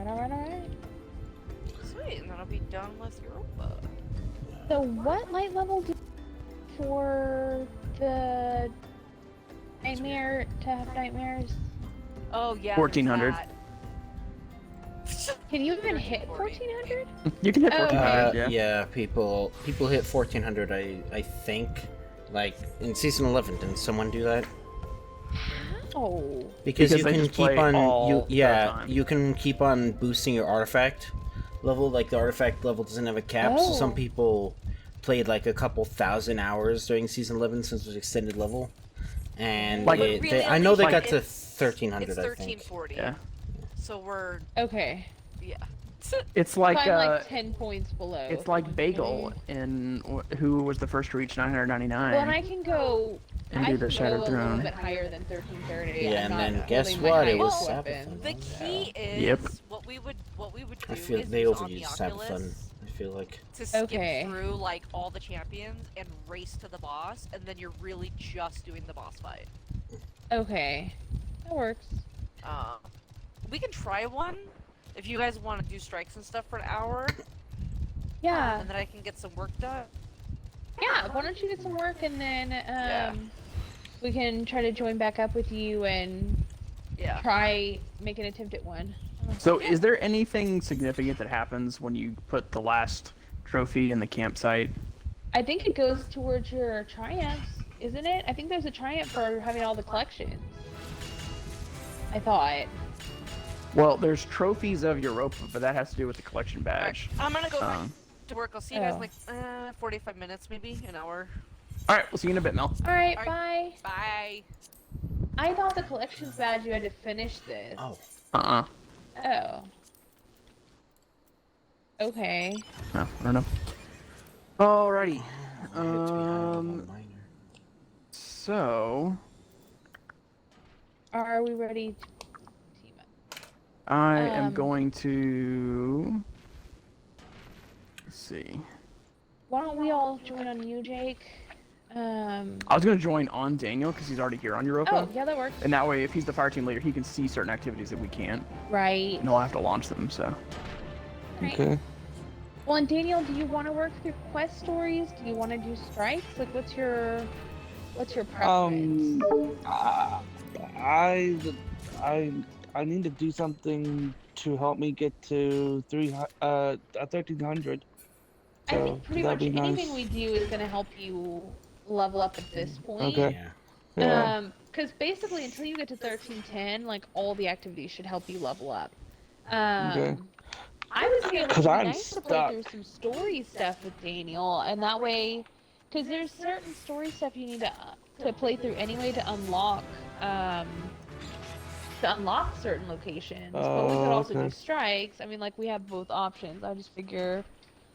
Alright. Sweet, and that'll be done with Europa. So what light level do you for the nightmare to have nightmares? Oh yeah. 1400. Can you even hit 1400? You can hit Oh, 1400, okay. Yeah, people hit 1400. I think, like in season 11. Didn't someone do that? How? Because you they can just play keep on all the time. you can keep on boosting your artifact level. Like the artifact level doesn't have a cap, so some Oh. people played like a couple thousand hours during season 11 since it was extended level, and Like- I know they got to It's 1300. It's I think. 1340. Yeah. So we're Okay. yeah. It's like, so I'm like 10 points below. it's like Bagel in who was the first to reach 999. Well, and I can go. And I do the can Shattered go a Throne. little bit higher than 1330. Yeah, I'm and then not guess holding my what? It was highest Sabbath weapon. Fun. The key is Yep. what we would do I feel is they use on the overused Sabbath Fun. Oculus I feel like. to skip Okay. through like all the champions and race to the boss, and then you're really just doing the boss fight. Okay. That works. We can try one if you guys want to do strikes and stuff for an hour, Yeah. and then I can get some work done. Yeah, why don't you get some work and then Yeah. we can try to join back up with you and Yeah. try make an attempt at one. So, is there anything significant that happens when you put the last trophy in the campsite? I think it goes towards your triumphs, isn't it? I think there's a triumph for having all the collections. I thought. Well, there's trophies of Europa, but that has to do with the collection Alright, badge. I'm gonna go back Um, to work. I'll see you guys in Oh. like 45 minutes, maybe an hour. All right, we'll see you in a bit, Mel. Alright, Alright. bye. Bye. I thought the collections badge you had to finish this. Oh. Uh-uh. Oh. Okay. No, I don't know. Alrighty. Hit to be high on minor. So Are we ready to team up? I am Um, going to. Let's see. Why don't we all join on you, Jake? I was gonna join on Daniel because he's already here on Europa, Oh, yeah, that works. and that way, if he's the fire team leader, he can see certain activities that we can't, Right. and he'll have to launch them. So. Right. Okay. Well, and Daniel, do you want to work through quest stories? Do you want to do strikes? Like, what's your preference? I need to do something to help me get to 1300. I think pretty that'd much be anything nice. we do is going to help you level up at this point. Okay. Yeah. Yeah. Because basically, until you get to 1310, like all the activities should help you level up. I was thinking it would 'Cause be I'm nice to play stuck. through some story stuff with Daniel, and that way, because there's certain story stuff you need to play through anyway to unlock certain locations. But we could also do okay. strikes. I mean, like we have both options. I just figure,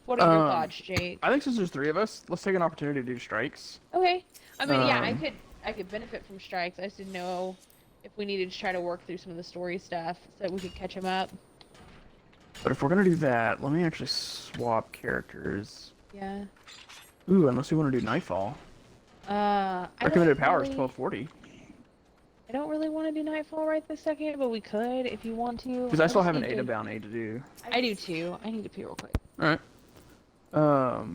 what are your thoughts, Jake? I think since there's three of us, let's take an opportunity to do strikes. Okay. I mean, yeah, Um, I could benefit from strikes. I just didn't know if we needed to try to work through some of the story stuff so that we could catch him up. But if we're gonna do that, let me actually swap characters. Yeah. Ooh, unless we want to do Nightfall. I Recommended don't power is really- 1240. I don't really want to do Nightfall right this second, but we could if you want to. Because I still just have an need Ada to- bounty to do. I do too. I need to pee real quick. Alright.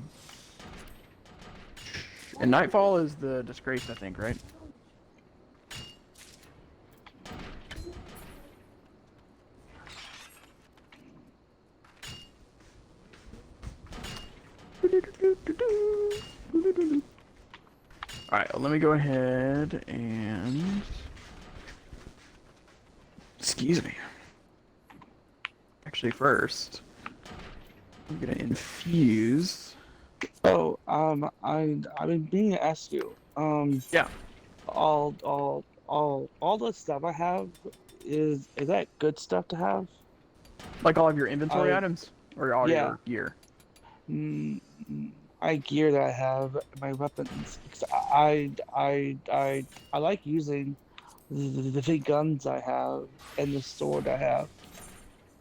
And Nightfall is the disgrace, I think, right? Alright, let me go ahead and... Excuse me. Actually, first, I'm gonna infuse... Oh, I've been meaning to ask you. Yeah. All the stuff I have is that good stuff to have? Like all of your inventory Uh, items? Or all yeah. your gear? My gear that I have, my weapons. 'Cause I like using the big guns I have and the sword I have.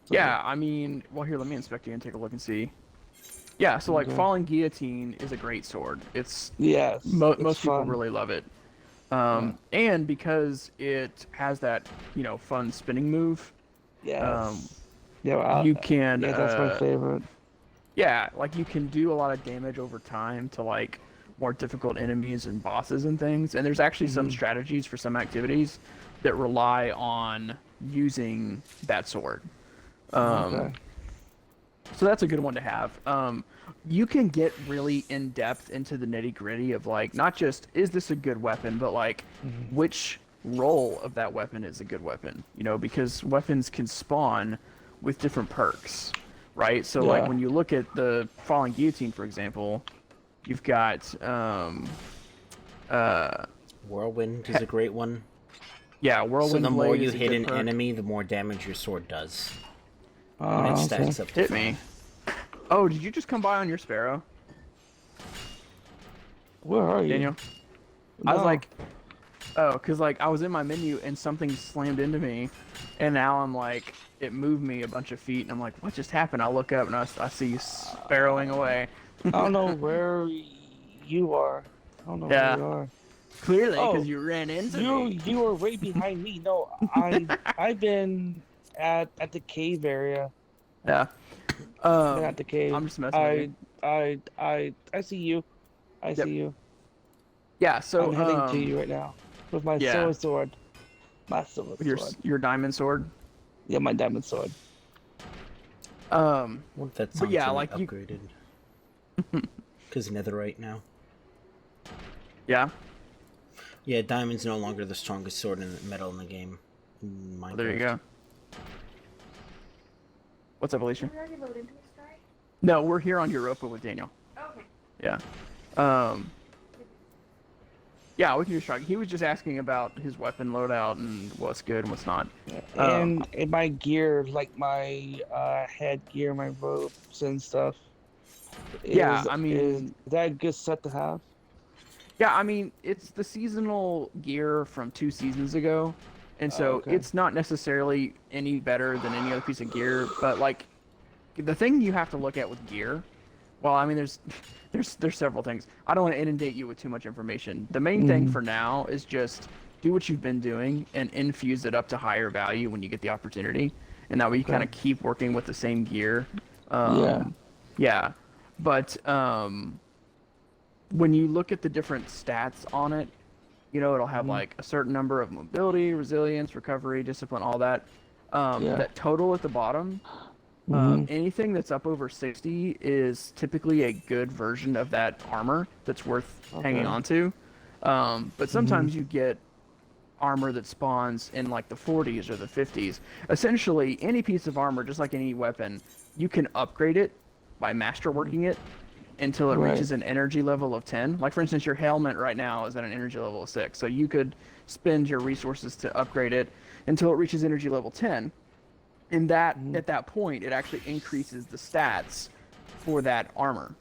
So, Yeah, I mean, well, here, let me inspect you and take a look and see. Yeah, so like Okay. Falling Guillotine is a great sword. It's Yes. most it's people fun. really love it. And because it has that, fun spinning move, Yes. Yeah, you can. yeah, that's my favorite. Yeah, like you can do a lot of damage over time to like more difficult enemies and bosses and things. And there's actually some strategies for some activities that rely on using that sword. Okay. So that's a good one to have. You can get really in depth into the nitty gritty of like not just is this a good weapon, but like which role of that weapon is a good weapon. You know, because weapons can spawn with different perks, right? So like Yeah. when you look at the Falling Guillotine, for example, you've got Whirlwind is a great one. yeah, So Whirlwind the more Blade you is a hit good an perk. enemy, the more damage your sword does. Oh, And it okay. stacks up to Hit me. Oh, did you just come by on your Sparrow, Where are you? Daniel? I was No. like, oh, because like I was in my menu and something slammed into me, and now I'm like, it moved me a bunch of feet, and I'm like, what just happened? I look up and I see you sparrowing away. I don't know where you are. I don't know Yeah. where you are. Clearly, because Oh, you ran into You me. you were right behind me. No, I've been at the cave area. Yeah. Been at the cave. I'm just messing with you. I see you. I Yep. see you. Yeah. So I'm heading to you right now with my yeah. silver sword. My silver with sword. your diamond sword. Yeah, my diamond sword. What if that's But yeah, like you- upgraded? Because netherite now. Yeah. Yeah, diamond's no longer the strongest sword in the metal in the game. In Minecraft. There you go. What's up, Alicia? We already loaded into this guy? No, we're here on Europa with Daniel. Okay. Yeah. Yeah, we can just try. He was just asking about his weapon loadout and what's good and what's not. And my gear, like my headgear, my ropes and stuff. Yeah, I is mean- that a good set to have? Yeah, I mean, it's the seasonal gear from 2 seasons ago, and so okay. it's not necessarily any better than any other piece of gear, but like the thing you have to look at with gear, well, I mean, there's several things. I don't want to inundate you with too much information. The main thing for now is just do what you've been doing and infuse it up to higher value when you get the opportunity, and that way you kind of keep working with the same gear. Yeah, but when you look at the different stats on it, you know, it'll have like a certain number of mobility, resilience, recovery, discipline, all that. That total at the bottom, anything that's up over 60 is typically a good version of that armor that's worth hanging on to. But sometimes you get armor that spawns in like the 40s or the 50s. Essentially, any piece of armor, just like any weapon, you can upgrade it by masterworking it until it reaches an energy level of 10. Like, for instance, your helmet right now is at an energy level of 6. So you could spend your resources to upgrade it until it reaches energy level 10. And that at that point, it actually increases the stats for that armor.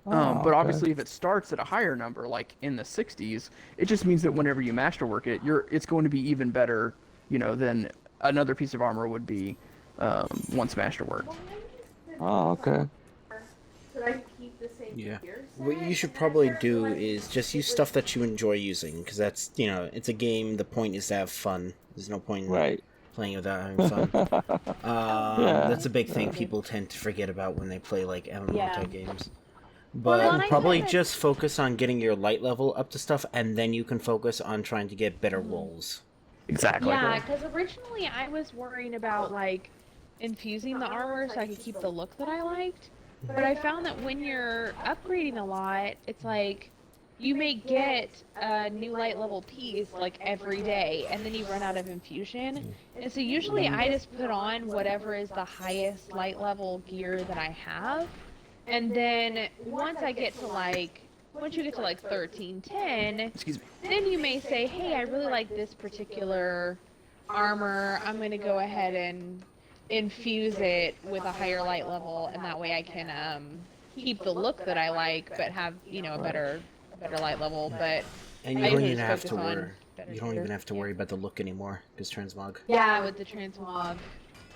But obviously, if it starts at a higher number, like in the 60s, it just means that whenever you masterwork it, it's going to be even better, you know, than another piece of armor would be once masterworked. Oh, okay. So I keep the same Yeah. gear What set, you should or probably is there do like is just use stuff that you enjoy using, because that's, you know, it's a game. The point is to have fun. There's no point in Right. playing without having fun. That's a big thing people tend to forget about when they play like MMO type games. But Well, and I probably haven't- just focus on getting your light level up to stuff, and then you can focus on trying to get better rolls. Exactly. Yeah, because originally I was worrying about like infusing the armor so I could keep the look that I liked. But I found that when you're upgrading a lot, it's like you may get a new light level piece like every day, and then you run out of infusion. And so usually I just put on whatever is the highest light level gear that I have. And then once you get to like 1310, Excuse me. then you may say, hey, I really like this particular armor. I'm going to go ahead and infuse it with a higher light level, and that way I can keep the look that I like, but have, you know, a better light level. But And you I don't usually even have to focus on worry. better You don't gear. even have to worry about the look anymore, because transmog. Yeah, with the transmog.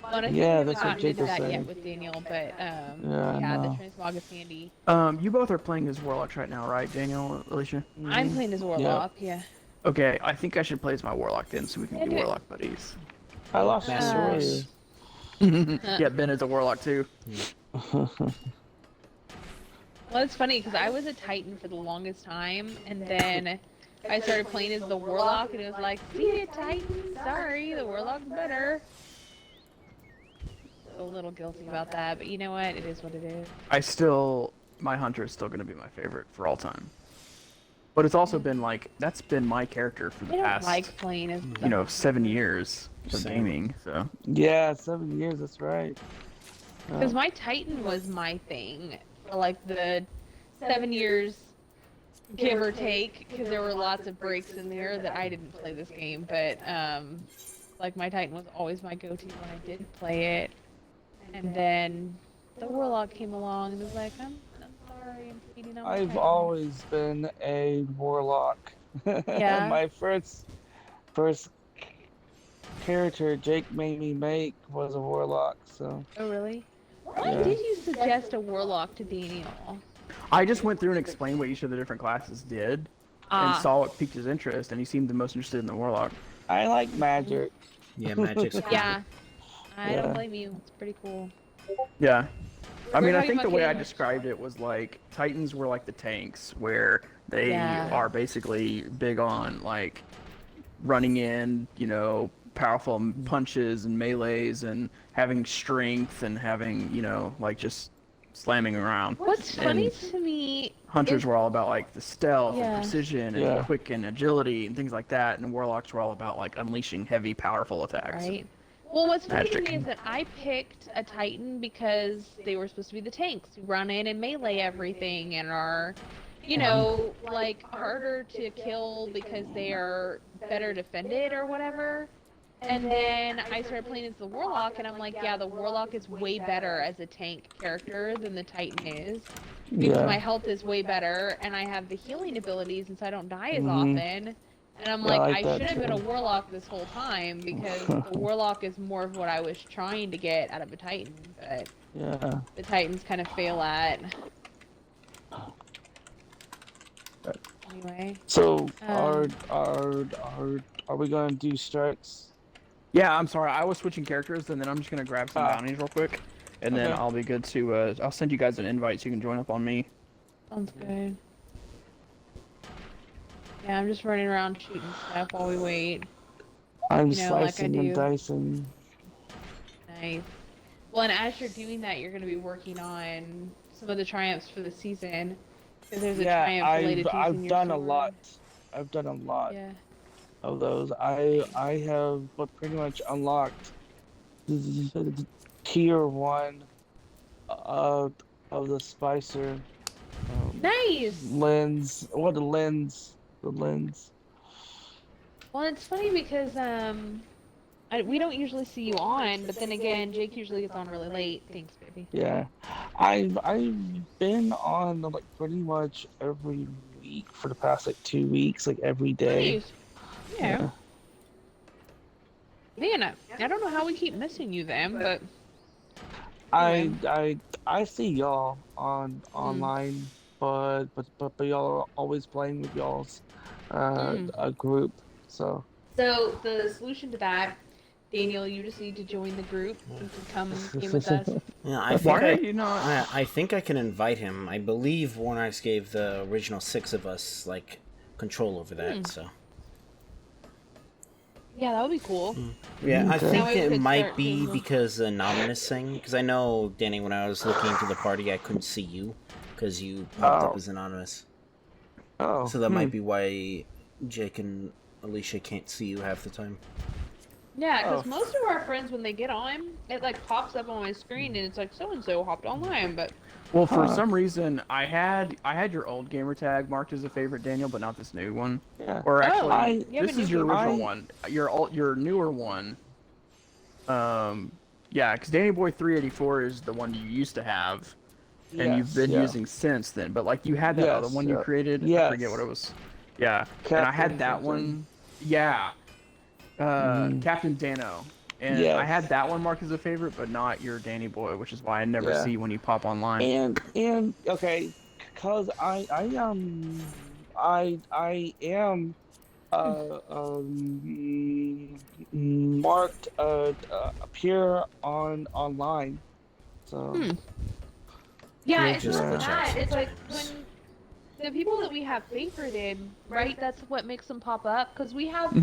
Well, and I think Yeah, we haven't that's what gotten Jake into was that saying. yet with Daniel, but I yeah, the know. transmog is handy. You both are playing as warlocks right now, right, Daniel, Alicia? I'm playing as Warlock, yeah. Okay, I think I should play as my warlock then, so we can Yeah, be do it. warlock buddies. I lost Master my Race. warrior. Yeah, Ben is a warlock too. Well, it's funny because I was a Titan for the longest time, and then I started playing as the Warlock, and it was like, see ya, Titan. Sorry, the Warlock's better. A little guilty about that, but you know what? It is what it is. My Hunter is still going to be my favorite for all time. But it's also been like, that's been my character for the I don't past, like playing as you know, 7 years of Same. gaming, so. Yeah, 7 years. That's right. because my Titan was my thing for like the 7 years, give or take, because there were lots of breaks in there that I didn't play this game, but like my Titan was always my go-to when I did play it, and then the Warlock came along and was like, I'm sorry, I'm feeding on my I've Titan. always been a warlock. Yeah? My first character Jake made me make was a warlock. So Oh, really? Why Yeah. did you suggest a Warlock to Daniel? I just went through and explained what each of the different classes did, and saw what piqued his interest, and he seemed the most interested in the warlock. I like magic. Yeah, magic's cool. Yeah. I Yeah. don't blame you. It's pretty cool. Yeah. I We're mean, I talking think the about way I games. described it was like Titans were like the tanks, where they Yeah. are basically big on like running in, you know, powerful punches and melees and having strength and having, you know, like just slamming around. What's funny And to me Hunters is- were all about like the stealth Yeah. and precision and Yeah. quick and agility and things like that, and Warlocks were all about like unleashing heavy, powerful attacks. right? Well, what's funny to Magic. me is that I picked a Titan because they were supposed to be the tanks who run in and melee everything and are, you know, like harder to kill because they are better defended or whatever. And then I started playing as the Warlock, and I'm like, yeah, the Warlock is way better as a tank character than the Titan is. Because my Yeah. health is way better, and I have the healing abilities, and so I don't die as Mhm. often. And I'm Yeah, I like, like I that should have been a too. Warlock this whole time, because the Warlock is more of what I was trying to get out of a Titan, but Yeah. the Titans kind of fail at. Anyway. So Um, are we gonna do strikes? Yeah, I'm sorry. I was switching characters, and then I'm just gonna grab some Ah. bounties real quick, and then Okay. I'll be good to. I'll send you guys an invite so you can join up on me. Sounds good. Yeah, I'm just running around shooting stuff while we wait. I'm You know, like I slicing do. and dicing. Nice. Well, and as you're doing that, you're going to be working on some of the triumphs for the season. Because there's a Yeah, triumph related to I've using your done a sword. lot. I've done a lot Yeah. of those. I have pretty much unlocked the tier 1 of the Spicer Nice! lens. What the lens? The lens. Well, it's funny because we don't usually see you on, but then again, Jake usually gets on really late. Thanks, baby. Yeah, I've been on like pretty much every week for the past like 2 weeks, like every day. Nice. Yeah. Man, I don't know how we keep missing you then, but I see y'all on online, but y'all are always playing with y'all's a group. So So the solution to that, Daniel, you just need to join the group and come game with us. Yeah, I think Why are you not? I think I can invite him. I believe Warnox gave the original 6 of us like control over that. So Yeah, that would be cool. yeah, I Okay. think Now we it could might start be using- because the anonymous thing. Because I know, Danny, when I was looking into the party, I couldn't see you because you popped up Oh. as anonymous. oh, So that might be why Jake and Alicia can't see you half the time. Yeah, because Oh. most of our friends, when they get on, it like pops up on my screen and it's like so and so hopped online, but Well, for Huh. some reason, I had your old gamer tag marked as a favorite, Daniel, but not this new one. yeah. Or actually, you have this a is new your gamer original tag? one. Your newer one. Yeah, because Danny Boy 384 is the one you used to have, and you've been using since then. But like you had that other Yes, one you yeah. created. I Yes. forget what it was. Yeah, and I Captain had that something. one. Yeah. Captain Dano. And I Yes. had that one marked as a favorite, but not your Danny Boy, which is why I never Yeah. see when you pop online. And okay, cause I am marked appear on online. So Yeah, You'll it's just not glitch out that. It's like sometimes. when the people that we have favorited, right? That's what makes them pop up. Because we have,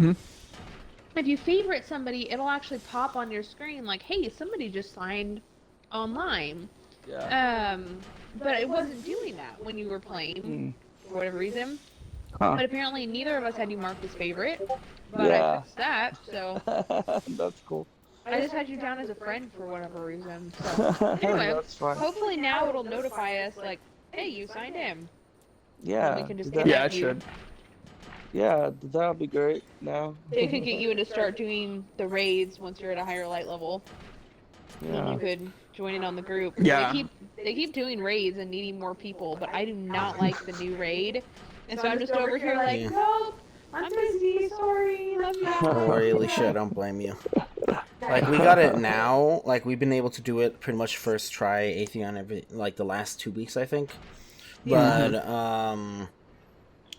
if you favorite somebody, it'll actually pop on your screen like, hey, somebody just signed online. yeah. But it wasn't doing that when you were playing for whatever reason. Huh. But apparently neither of us had you marked as favorite. But I Yeah. fixed that, so That's cool. I just had you down as a friend for whatever reason. So anyway, That's fine. hopefully now it'll notify us like, hey, you signed in. Yeah. And we can just that- Yeah, invite it you. should. Yeah, that'll be great. Now. They could get you to start doing the raids once you're at a higher light level. And Yeah. you could join in on the group. Yeah. They keep doing raids and needing more people, but I do not like the new raid. And so I'm just over here like, Yeah. nope, I'm busy, sorry, love you. Don't worry, Alicia, I don't blame you. Like, we got it now. Like, we've been able to do it pretty much first try Atheon every, like, the last 2 weeks, I think. But,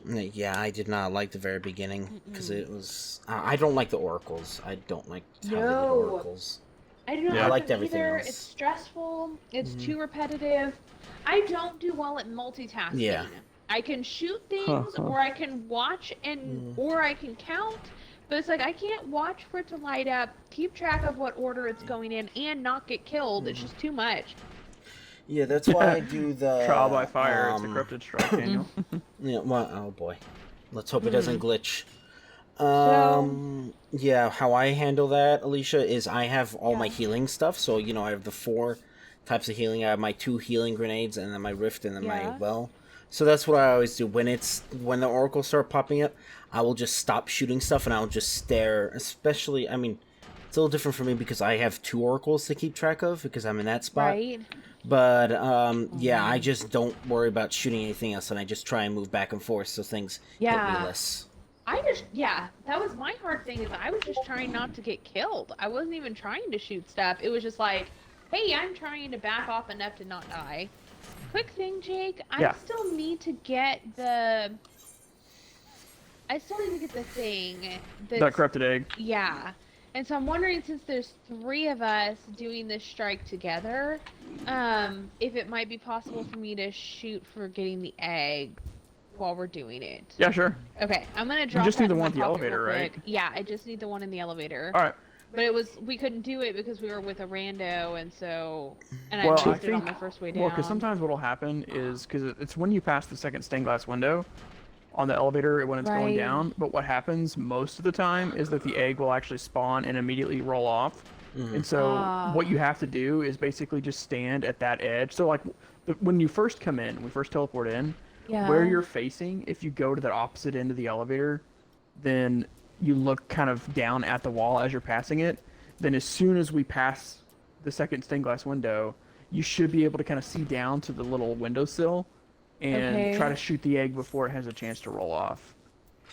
yeah, I did not like the very beginning, because it was... I don't like the oracles. I don't like how they did oracles. I do not Yeah. like I liked them everything either. else. It's stressful. It's too repetitive. I don't do well at multitasking. Yeah. I can shoot things, or I can watch and or I can count. But it's like I can't watch for it to light up, keep track of what order it's going in, and not get killed. It's just too much. Yeah, that's why I do the... Trial by fire. It's a corrupted strike, Daniel. Yeah, well, oh boy. Let's hope it doesn't glitch. Yeah, how I handle that, Alicia, is I have all my healing stuff. So, you know, I have the 4 types of healing. I have my 2 healing grenades, and then my rift, and then my well. So that's what I always do. When the oracles start popping up, I will just stop shooting stuff, and I'll just stare. Especially, I mean, it's a little different for me because I have 2 oracles to keep track of because I'm in that spot. Right. But, yeah, I just don't worry about shooting anything else, and I just try and move back and forth so things hit me less. That was my hard thing is I was just trying not to get killed. I wasn't even trying to shoot stuff. It was just like, hey, I'm trying to back off enough to not die. Quick thing, Jake, I still need to get the thing. That corrupted egg. Yeah. And so I'm wondering, since there's 3 of us doing this strike together, if it might be possible for me to shoot for getting the egg while we're doing it. Yeah, sure. Okay, I'm gonna drop. You just need that the in one my at the pocket elevator, real right? quick. Yeah, I just need the one in the elevator. All right. But we couldn't do it because we were with a rando, and so I Well, moved I it think, on my first way down. well, because sometimes what'll happen is because it's when you pass the second stained glass window on the elevator when it's going Right. down. But what happens most of the time is that the egg will actually spawn and immediately roll off. And so what you have to do is basically just stand at that edge. So like when you first come in, we first teleport in, where you're facing, if you go to the opposite end of the elevator, then you look kind of down at the wall as you're passing it. Then as soon as we pass the second stained glass window, you should be able to kind of see down to the little windowsill and try to shoot the egg before it has a chance to roll off.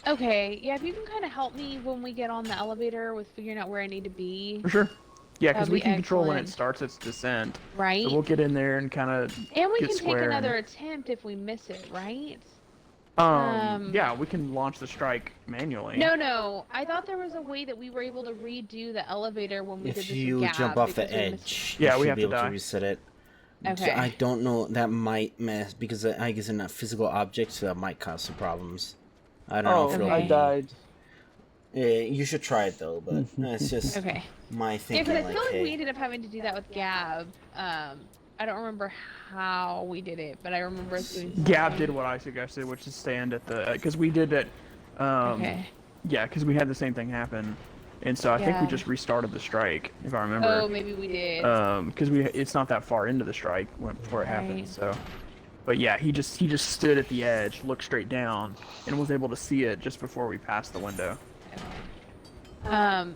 Okay, yeah, if you can kind of help me when we get on the elevator with figuring out where I need to be. For sure. Yeah, because That'd we be can control when it excellent. starts its descent. Right. So we'll get in there and kind of And we get can square take and- another attempt if we miss it, right? Yeah, we can launch the strike manually. No. I thought there was a way that we were able to redo the elevator when we did If this you with Gab, jump off the because we missed edge, Yeah, you we should have be to able die. to reset it. Okay. I don't know. That might mess because I guess in a physical object, so that might cause some problems. I don't know if it'll okay. I be... died. Yeah, you should try it though, but it's just Okay. my Yeah, thinking. because I Like, feel like hey, we ended up having to do that with Gab. I don't remember how we did it, but I remember us doing something. Gab did what I suggested, which is stand at the... Because we did it... Okay. Yeah, because we had the same thing happen. And so I think we Yeah. just restarted the strike, if I remember. Oh, maybe we did. Because it's not that far into the strike before it happened, Right. so... But yeah, he just stood at the edge, looked straight down, and was able to see it just before we passed the window.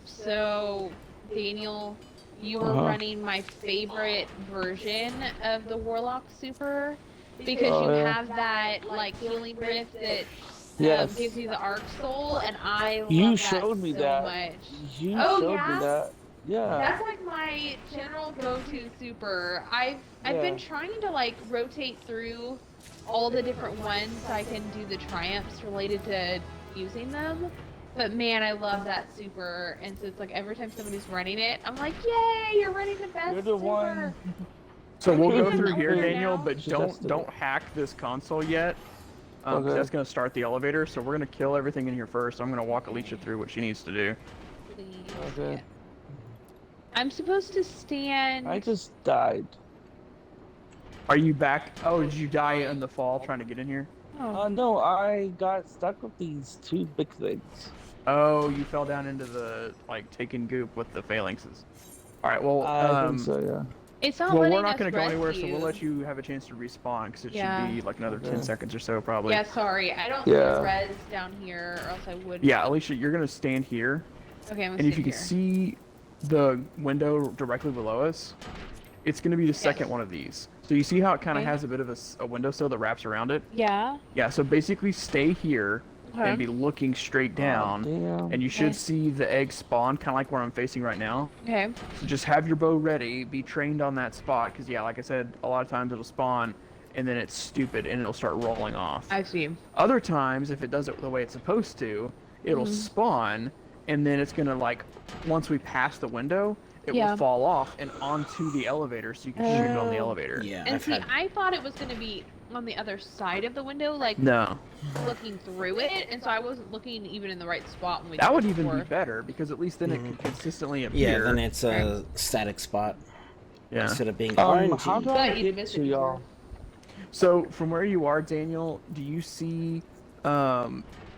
So, Daniel, you were running my favorite version of the Warlock Super because Oh, you yeah. have that, like, healing rift that Yes. gives you the Arc Soul, and I love You that showed me so that. much. You Oh, showed yeah? me that. Yeah. That's like my general go-to super. I've been Yeah. trying to like rotate through all the different ones so I can do the triumphs related to using them. But man, I love that super, and so it's like every time somebody's running it, I'm like, yay, you're running the best You're the super. one. So we'll Okay, go I'm through over here, now. Daniel, but Suggestive. don't hack this console yet. 'Cause Okay. that's gonna start the elevator. So we're gonna kill everything in here first. I'm gonna walk Alicia through what she needs to do. Please. Okay. I'm supposed to stand. I just died. Are you back? Oh, did you die in the fall trying to get in here? Oh. No, I got stuck with these two big things. Oh, you fell down into the like taking goop with the phalanxes. All right. Well, I think so, yeah. It's not well, letting we're not us gonna go anywhere, so rescue. we'll let you have a chance to respawn because it Yeah. should be like another 10 Okay. seconds or so, probably. Yeah, sorry, I don't Yeah. see res down here, or else I would. Yeah, Alicia, you're gonna stand here, Okay, I'm gonna and if you sit can here. see the window directly below us, it's gonna be the second one of these. So you see how it kind of Okay. has a bit of a windowsill that wraps around it? Yeah. Yeah. So basically, stay here Okay. and be looking straight down, Damn. and you should Okay. see the egg spawn, kind of like where I'm facing right now. Okay. So just have your bow ready, be trained on that spot, because yeah, like I said, a lot of times it'll spawn, and then it's stupid, and it'll start rolling off. I see. Other times, if it does it the way it's supposed to, it'll Mhm. spawn, and then it's gonna like, once we pass the window, it Yeah. will fall off and onto the elevator, so you can shoot it on the Oh. elevator. Yeah, And I've see, had. I thought it was gonna be on the other side of the window, like No, looking through it, and so I wasn't looking even in the right spot when we. that did would it even be before. better, because at least then it can consistently Yeah, appear. then it's a static spot Yeah. instead of being how RNG. do I But you'd get miss to it y'all? So from where you are, Daniel, do you see?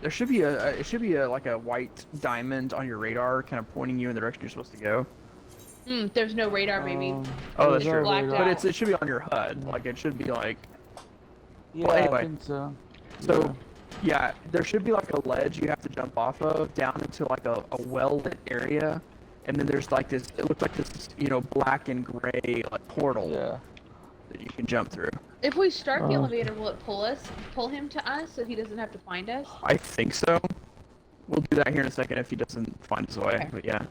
There should be it should be like a white diamond on your radar, kind of pointing you in the direction you're supposed to go. There's no radar, baby. Oh, that's there's true. no Blacked radar. But it should be on your HUD. Like it should be like. Yeah, Well, anyway. I think so. So, yeah, there should be like a ledge you have to jump off of down into like a well-lit area, and then there's like this. It looks like this, black and gray like portal Yeah. that you can jump through. If we start the Oh. elevator, will it pull him to us, so he doesn't have to find us? I think so. We'll do that here in a second if he doesn't find his way. Okay. But yeah,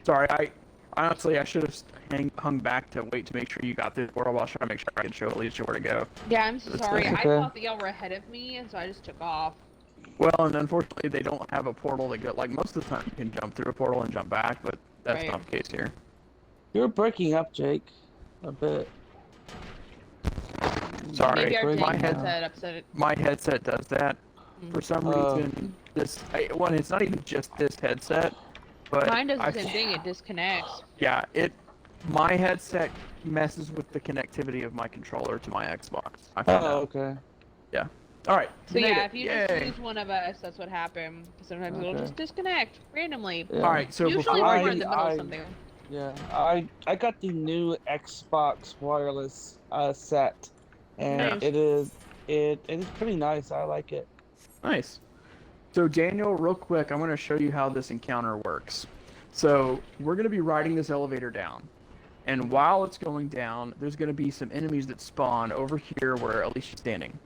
sorry. I honestly should have hung back to wait to make sure you got through the portal. I'll try to make sure I can show Alicia where to go. Yeah, I'm so That's sorry. I okay. thought that y'all were ahead of me, and so I just took off. Well, and unfortunately, they don't have a portal that go like most of the time. You can jump through a portal and jump back, but that's Right. not the case here. You're breaking up, Jake. A bit. Sorry, Maybe our breaking my Jake up. head upset. my headset does that. For some Oh. reason, it's not even just this headset, but Mine does the I- same thing. It disconnects. Yeah, my headset messes with the connectivity of my controller to my Xbox. I found Oh, out. okay. All right. So made yeah, it. if you Yay. just use one of us, that's what happened. Sometimes it'll Okay. just disconnect randomly. Yeah. All right. So Usually before when I we're in the middle I- of something. Yeah, I got the new Xbox wireless set, and Nice. it is pretty nice. I like it. Nice. So Daniel, real quick, I'm going to show you how this encounter works. So we're going to be riding this elevator down, and while it's going down, there's going to be some enemies that spawn over here where Alicia's standing.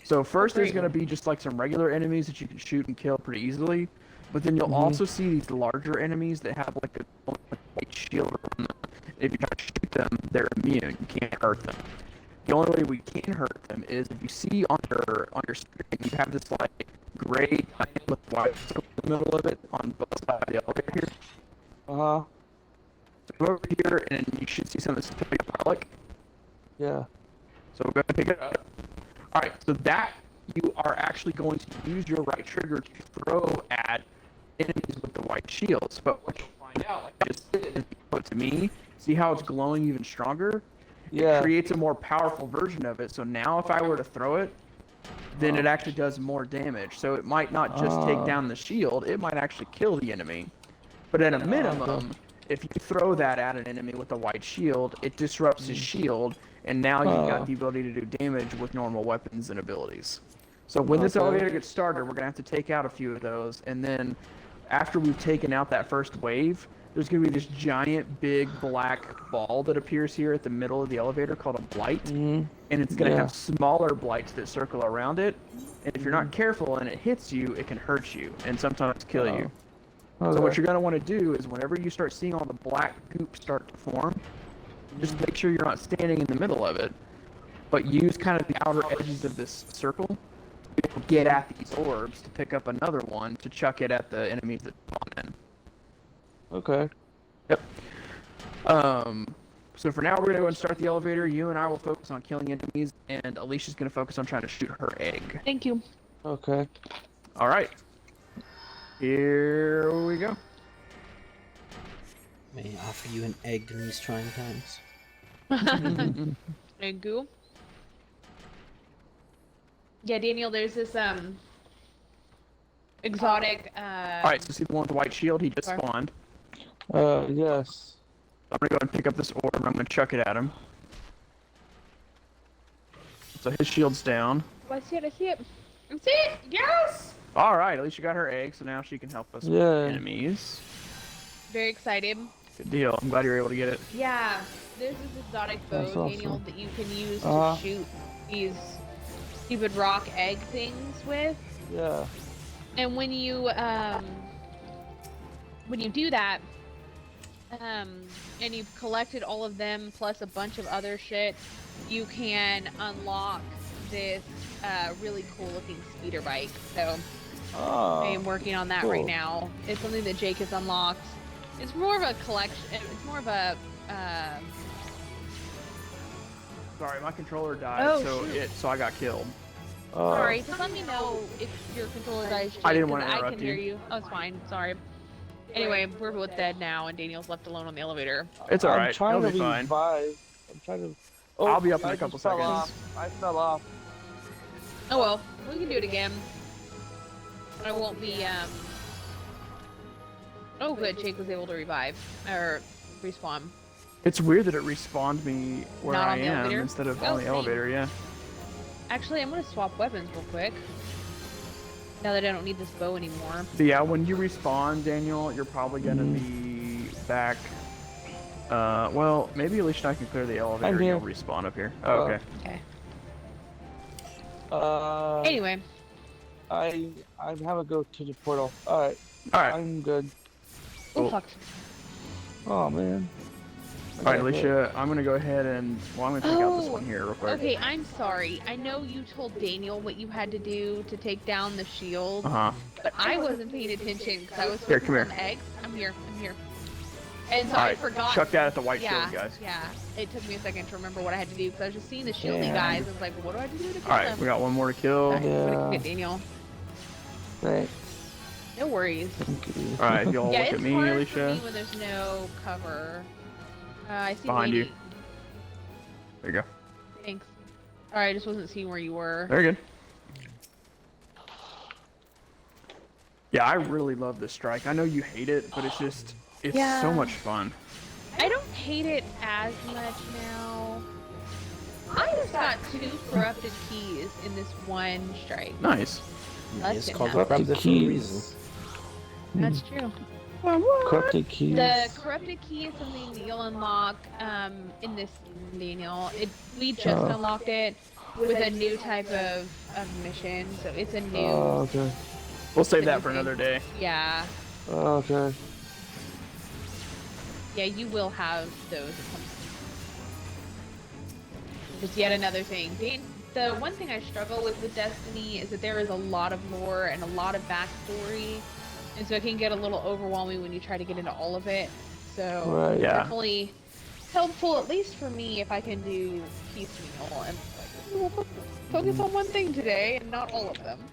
So first, there's great. going to be just like some regular enemies that you can shoot and kill pretty easily, but then you'll also see these larger enemies that have like a white shield around them. If you try to shoot them, they're immune. You can't hurt them. The only way we can hurt them is if you see on your screen, you have this like gray line with white circle in the middle of it on both sides of the elevator here. Uh huh. So come over here and you should see something that says pick up relic. Yeah. So we're going to pick it up. All right, so that you are actually going to use your right trigger to throw at enemies with the white shields. But what you'll find out, like I just did, is you put to me, see how it's glowing even stronger? Yeah. It creates a more powerful version of it. So now if I were to throw it, then it actually does more damage. So it might not just take down the shield, it might actually kill the enemy. But at a minimum, if you throw that at an enemy with a white shield, it disrupts his shield, and now you've got the ability to do damage with normal weapons and abilities. So when this Okay. elevator gets started, we're going to have to take out a few of those, and then after we've taken out that first wave, there's going to be this giant, big, black ball that appears here at the middle of the elevator called a blight, and it's going to Yeah. have smaller blights that circle around it, and if you're not careful and it hits you, it can hurt you, and sometimes kill you. So what you're going to want to do is whenever you start seeing all the black goop start to form, just make sure you're not standing in the middle of it, but use kind of the outer edges of this circle to get at these orbs to pick up another one to chuck it at the enemies that spawn in. Okay. Yep. So for now, we're gonna go and start the elevator. You and I will focus on killing enemies, and Alicia's gonna focus on trying to shoot her egg. Thank you. Okay. All right. Here we go. May I offer you an egg in these trying times? Thank you. Yeah, Daniel, there's this exotic All right. So see the one with the white shield? He just Sorry. spawned. Yes. I'm gonna go and pick up this orb, and I'm gonna chuck it at him. So his shield's down. Oh, I see it, I see it. I see it! Yes! All right, at least she got her egg, so now she can help us with Yeah. enemies. Very excited. Good deal. I'm glad you were able to get it. Yeah, there's this exotic bow, That's awesome. Daniel, that you can use Uh-huh. to shoot these stupid rock egg things with. Yeah. And when you do that, and you've collected all of them plus a bunch of other shit, you can unlock this really cool looking speeder bike. So Oh. I am working on that cool. right now. It's something that Jake has unlocked. It's more of a collection. It's more of a. Sorry, my controller died, Oh, so shoot. I got killed. Oh. Sorry, just let me know if your controller dies. Jake, I didn't 'cause wanna I interrupt can hear you. you. Oh, it's fine. Sorry. Anyway, we're both dead now, and Daniel's left alone on the elevator. It's all I'm right. trying It'll to be fine. revive. I'm trying to. Oh, I'll be up in I a couple just fell seconds. off. I fell off. Oh well, we can do it again. I won't be. Oh, good. Jake was able to revive or respawn. It's weird that it respawned me where Not I on the am elevator? instead of Oh, on the same. elevator. Yeah. Actually, I'm gonna swap weapons real quick. Now that I don't need this bow anymore. But yeah, when you respawn, Daniel, you're probably gonna be back. Well, maybe Alicia and I can clear the elevator I'm and you'll here. respawn up here. Oh, okay. Okay. Anyway, I have to go to the portal. All right. All right. I'm good. oh Cool. fuck. Oh man. All right, Okay. Alicia, I'm gonna go ahead and I'm gonna take out this one here real quick. Okay, I'm sorry. I know you told Daniel what you had to do to take down the shield, Uh-huh. but I wasn't paying attention because I was Here, focused come on the eggs. I'm here. And so All I right, forgot. chuck that at the white yeah, shield, guys. yeah. It took me a second to remember what I had to do because I was just seeing the shieldy Yeah. guys. I was like, what do I have to do to kill All right, them? we got one more to kill. Alright, I'm gonna Yeah. get Daniel. Thank No worries. you. All right, y'all Yeah, look it's at me, hard Alicia. for me when there's no cover. I see Behind you. lady. There you go. Thanks. Alright, I just wasn't seeing where you were. Very good. Yeah, I really love this strike. I know you hate it, but it's Yeah. so much fun. I don't hate it as much now. I just got 2 corrupted keys in this one strike. Nice. That's It's good called enough. corrupted for a reason. That's true. Corrupted keys. The corrupted key is something that you'll unlock in this season, Daniel. We just Oh. unlocked it with a new type of mission, so it's a new. Oh, okay. We'll save that for another day. Yeah, Oh, okay. yeah, you will have those. Just yet another thing. The one thing I struggle with Destiny is that there is a lot of lore and a lot of backstory, and so it can get a little overwhelming when you try to get into all of it. So Right. it's Yeah. definitely helpful, at least for me, if I can do piecemeal and like, we'll focus on one thing today and not all of them.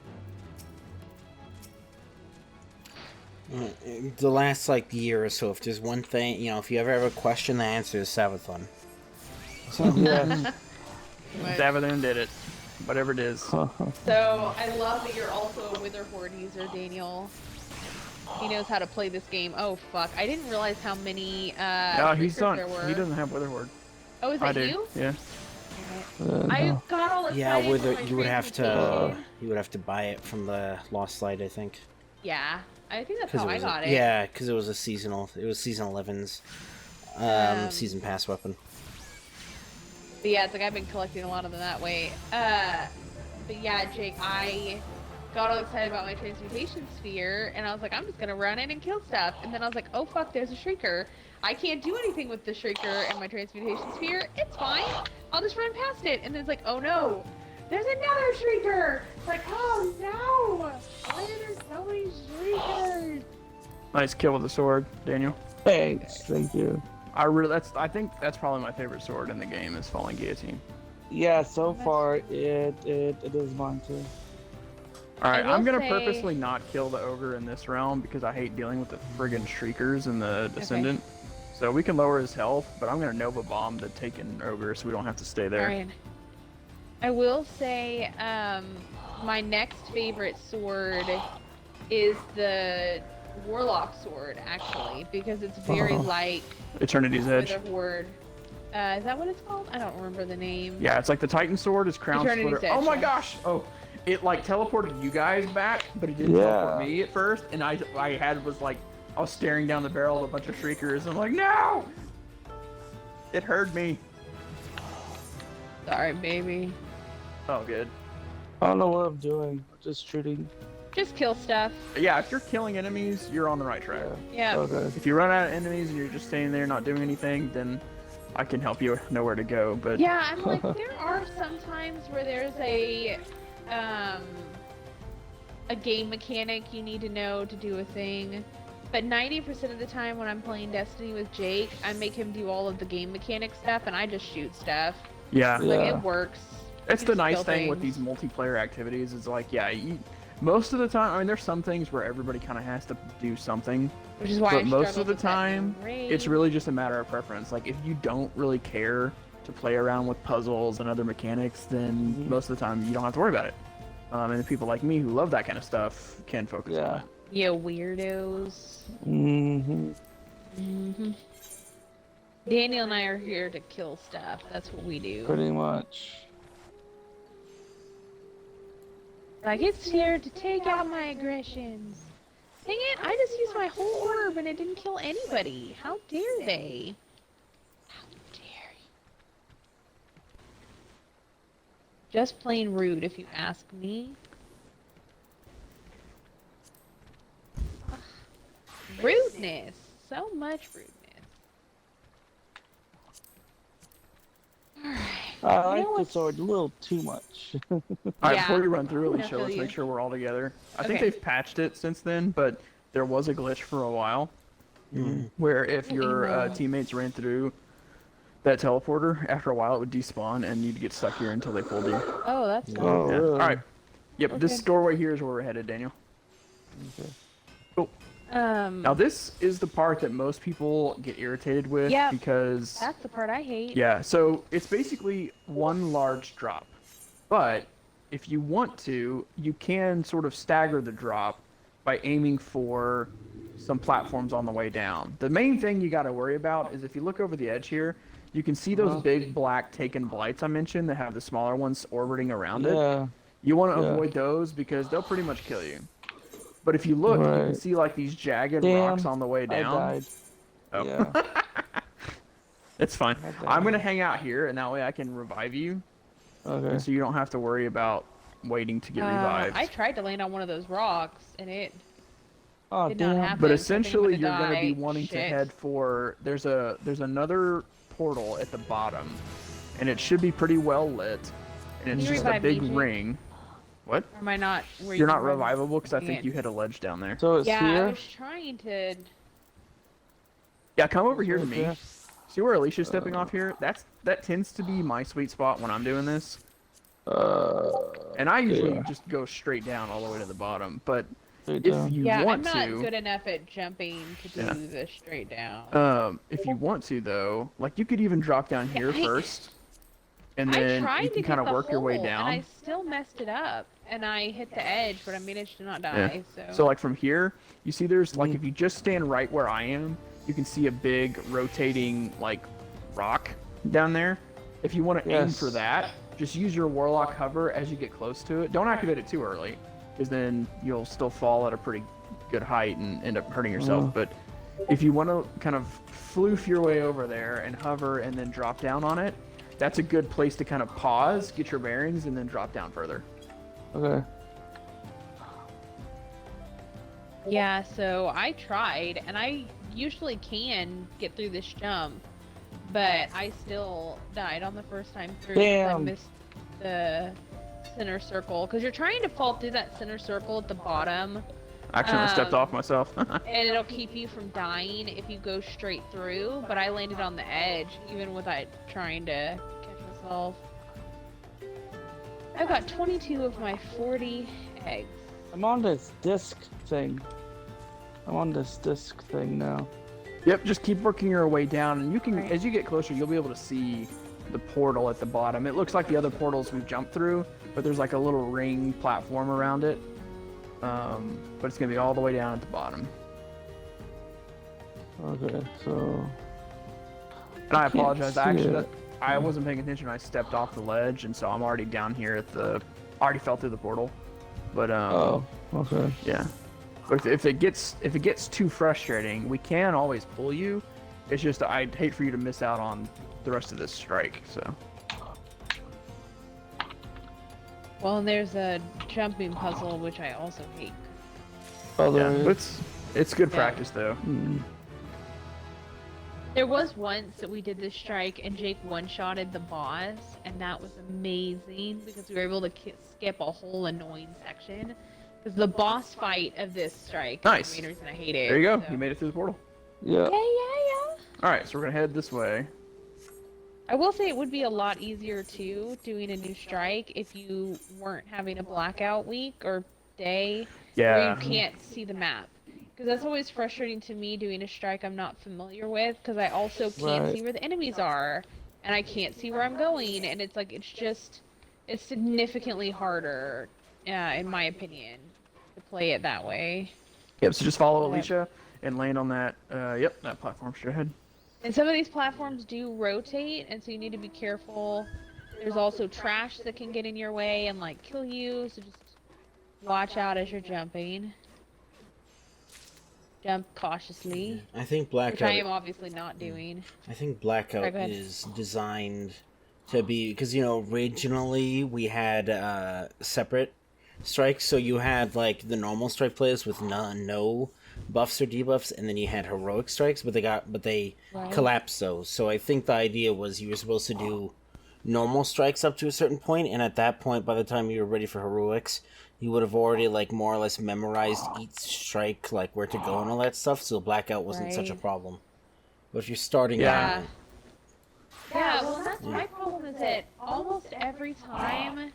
The last like year or so, if there's one thing, if you ever have a question, the answer is Sabathon. So Yes. Davithan did it. Whatever it is. So I love that you're also a Witherhoard user, Daniel. He knows how to play this game. Oh fuck! I didn't realize how many No, he's creatures not. there were. He doesn't have Witherhoard. Oh, is I that do. you? Yeah. I No. got all excited. yeah, for my you would have to transmutation. buy it from the Lost Light, I think. Yeah, I think that's 'Cause how it I was got it. Yeah, because it was a seasonal. It was season 11's season pass weapon. But yeah, it's like I've been collecting a lot of them that way. But yeah, Jake, I got all excited about my transmutation sphere, and I was like, I'm just gonna run in and kill stuff. And then I was like, oh fuck, there's a shrieker. I can't do anything with the shrieker and my transmutation sphere. It's fine. I'll just run past it. And then it's like, oh no, there's another shrieker. It's like, oh no! Why are there so many shriekers? Nice kill with the sword, Daniel. Thanks, thank you. I think that's probably my favorite sword in the game is Falling Guillotine. Yeah, so far it is mine too. All right, I will I'm gonna say- purposely not kill the ogre in this realm because I hate dealing with the friggin' shriekers and the descendant. So we can lower his health, but I'm gonna Nova Bomb the taken ogre so we don't have to stay there. Alright. I will say, my next favorite sword is the Warlock sword, actually, because it's very like Eternity's Edge. the Horde. Is that what it's called? I don't remember the name. Yeah, it's like the Titan sword is Crown Eternity's Splitter. Edge, Oh my yeah. gosh! Oh, it like teleported you guys back, but it didn't teleport me at first, and I was staring down the barrel of a bunch of shriekers, and I'm like, no! It hurt me. Sorry, baby. Oh, good. I don't know what I'm doing. Just shooting. Just kill stuff. Yeah, if you're killing enemies, you're on the right track. Yeah. Okay. If you run out of enemies and you're just standing there not doing anything, then I can help you know where to go. But Yeah, I'm like, there are some times where there's a game mechanic you need to know to do a thing. But 90% of the time when I'm playing Destiny with Jake, I make him do all of the game mechanic stuff and I just shoot stuff. yeah, Like, Yeah. it works. it's You the just nice kill thing with things. these multiplayer activities is like, yeah, most of the time, I mean, there's some things where everybody kind of has to do something, Which is why but I most of struggled the with that time, new raid. it's really just a matter of preference. Like, if you don't really care to play around with puzzles and other mechanics, then most of the time you don't have to worry about it. And the people like me who love that kind of stuff can focus on Yeah. it. You weirdos. Mm-hmm. hmm Daniel and I are here to kill stuff. That's what we do. Pretty much. Like, it's here to take out my aggressions. Dang it, I just used my whole orb and it didn't kill anybody. How dare they? How dare you? Just plain rude, if you ask me. Ugh. Rudeness. So much rudeness. Alright. I You like know the what's- sword a little too much. All right, Yeah. before you run through, I Alicia, feel let's you. make sure we're all together. I think Okay. they've patched it since then, but there was a glitch for a while Mm. where if Oh, your emo. teammates ran through that teleporter, after a while it would despawn and you'd get stuck here until they pulled you. Oh, that's nice. Oh, Yeah. really? All right. Yep, this Okay. doorway here is where we're headed, Daniel. Okay. Now this is the part that most people get irritated with Yep. because That's the part I hate. yeah, so it's basically one large drop. But if you want to, you can sort of stagger the drop by aiming for some platforms on the way down. The main thing you got to worry about is if you look over the edge here, you can see those big black taken blights I mentioned that have the smaller ones orbiting around it. Yeah. You want to Yeah. avoid those because they'll pretty much kill you. But if you look, you can Right. see like these jagged Damn, rocks on the way I down. died. Oh. Yeah. It's fine. I died. I'm gonna hang out here, and that way I can revive you, Okay. so you don't have to worry about waiting to get revived. I tried to land on one of those rocks and it Oh, did not damn. happen. But so I think I'm essentially, gonna you're gonna be die. wanting to Shit. head for. There's another portal at the bottom, and it should be pretty well lit, and Can it's you just a revive me, big Jake? ring. What? Or am I not? Where You're you not can run? revivable because I think Man. you hit a ledge down there. So it's Yeah, I here? was trying to. Yeah, come over here to Right me. there? See where Alicia's stepping off here? That tends to be my sweet spot when I'm doing this. And I usually yeah. just go straight down all the way to the bottom. But Straight if down. you Yeah, I'm want not to, good enough at jumping to do Yeah. the straight down. if you want to though, like you could even drop down here I- first, and I then tried you to can get kind of the work your way hole, down. and I still messed it up. And I hit the edge, but I managed to not Yeah. die. So like from here, you see there's like Mhm. if you just stand right where I am, you can see a big rotating like rock down there. If you want to aim Yes. for that, just use your warlock hover as you get close to it. Don't activate it too early, because then you'll still fall at a pretty good height and end up hurting yourself. Oh. But if you want to kind of floof your way over there and hover and then drop down on it, that's a good place to kind of pause, get your bearings, and then drop down further. Okay. yeah, so I tried, and I usually can get through this jump, but I still died on the first time through. 'Cause I Damn. missed the center circle because you're trying to fall through that center circle at the bottom. Actually, I stepped off myself. And it'll keep you from dying if you go straight through, but I landed on the edge, even without trying to catch myself. I've got 22 of my 40 eggs. I'm on this disc thing. Now. Yep, just keep working your way down, and you can, as you get closer, you'll be able to see the portal at the bottom. It looks like the other portals we've jumped through, but there's like a little ring platform around it. But it's gonna be all the way down at the bottom. Okay, so. And I apologize. I wasn't paying attention. I stepped off the ledge, and so I'm already down here at the. Already fell through the portal. But Oh, okay. yeah. But if it gets too frustrating, we can always pull you. It's just I'd hate for you to miss out on the rest of this strike. So. Well, and there's a jumping puzzle, which I also hate. Oh, there Yeah, is. it's good practice though. Mm. There was once that we did this strike, and Jake one-shotted the boss, and that was amazing because we were able to skip a whole annoying section. Because the boss fight of this strike Nice. is the main reason I hate it. There you go. So. You made it through the portal. Yeah. Yeah. All right, so we're gonna head this way. I will say it would be a lot easier too doing a new strike if you weren't having a blackout week or day where Yeah. you can't see the map. Because that's always frustrating to me doing a strike I'm not familiar with because I also can't Right. see where the enemies are and I can't see where I'm going and it's like it's significantly harder in my opinion to play it that way. Yep. So just follow Yep. Alicia and land on that. That platform straight ahead. And some of these platforms do rotate, and so you need to be careful. There's also trash that can get in your way and like kill you, so just watch out as you're jumping. Jump cautiously, I think which I am Blackout. obviously not doing. I think Blackout Sorry, go ahead. is designed to be because originally we had separate strikes, so you had like the normal strike players with no buffs or debuffs, and then you had heroic strikes, but they Right. collapsed those. So I think the idea was you were supposed to do normal strikes up to a certain point, and at that point, by the time you were ready for heroics, you would have already like more or less memorized each strike, like where to go and all that stuff. So Blackout wasn't such a Right. problem. But if you're starting Yeah. out, Yeah, well, that's my problem is that almost every time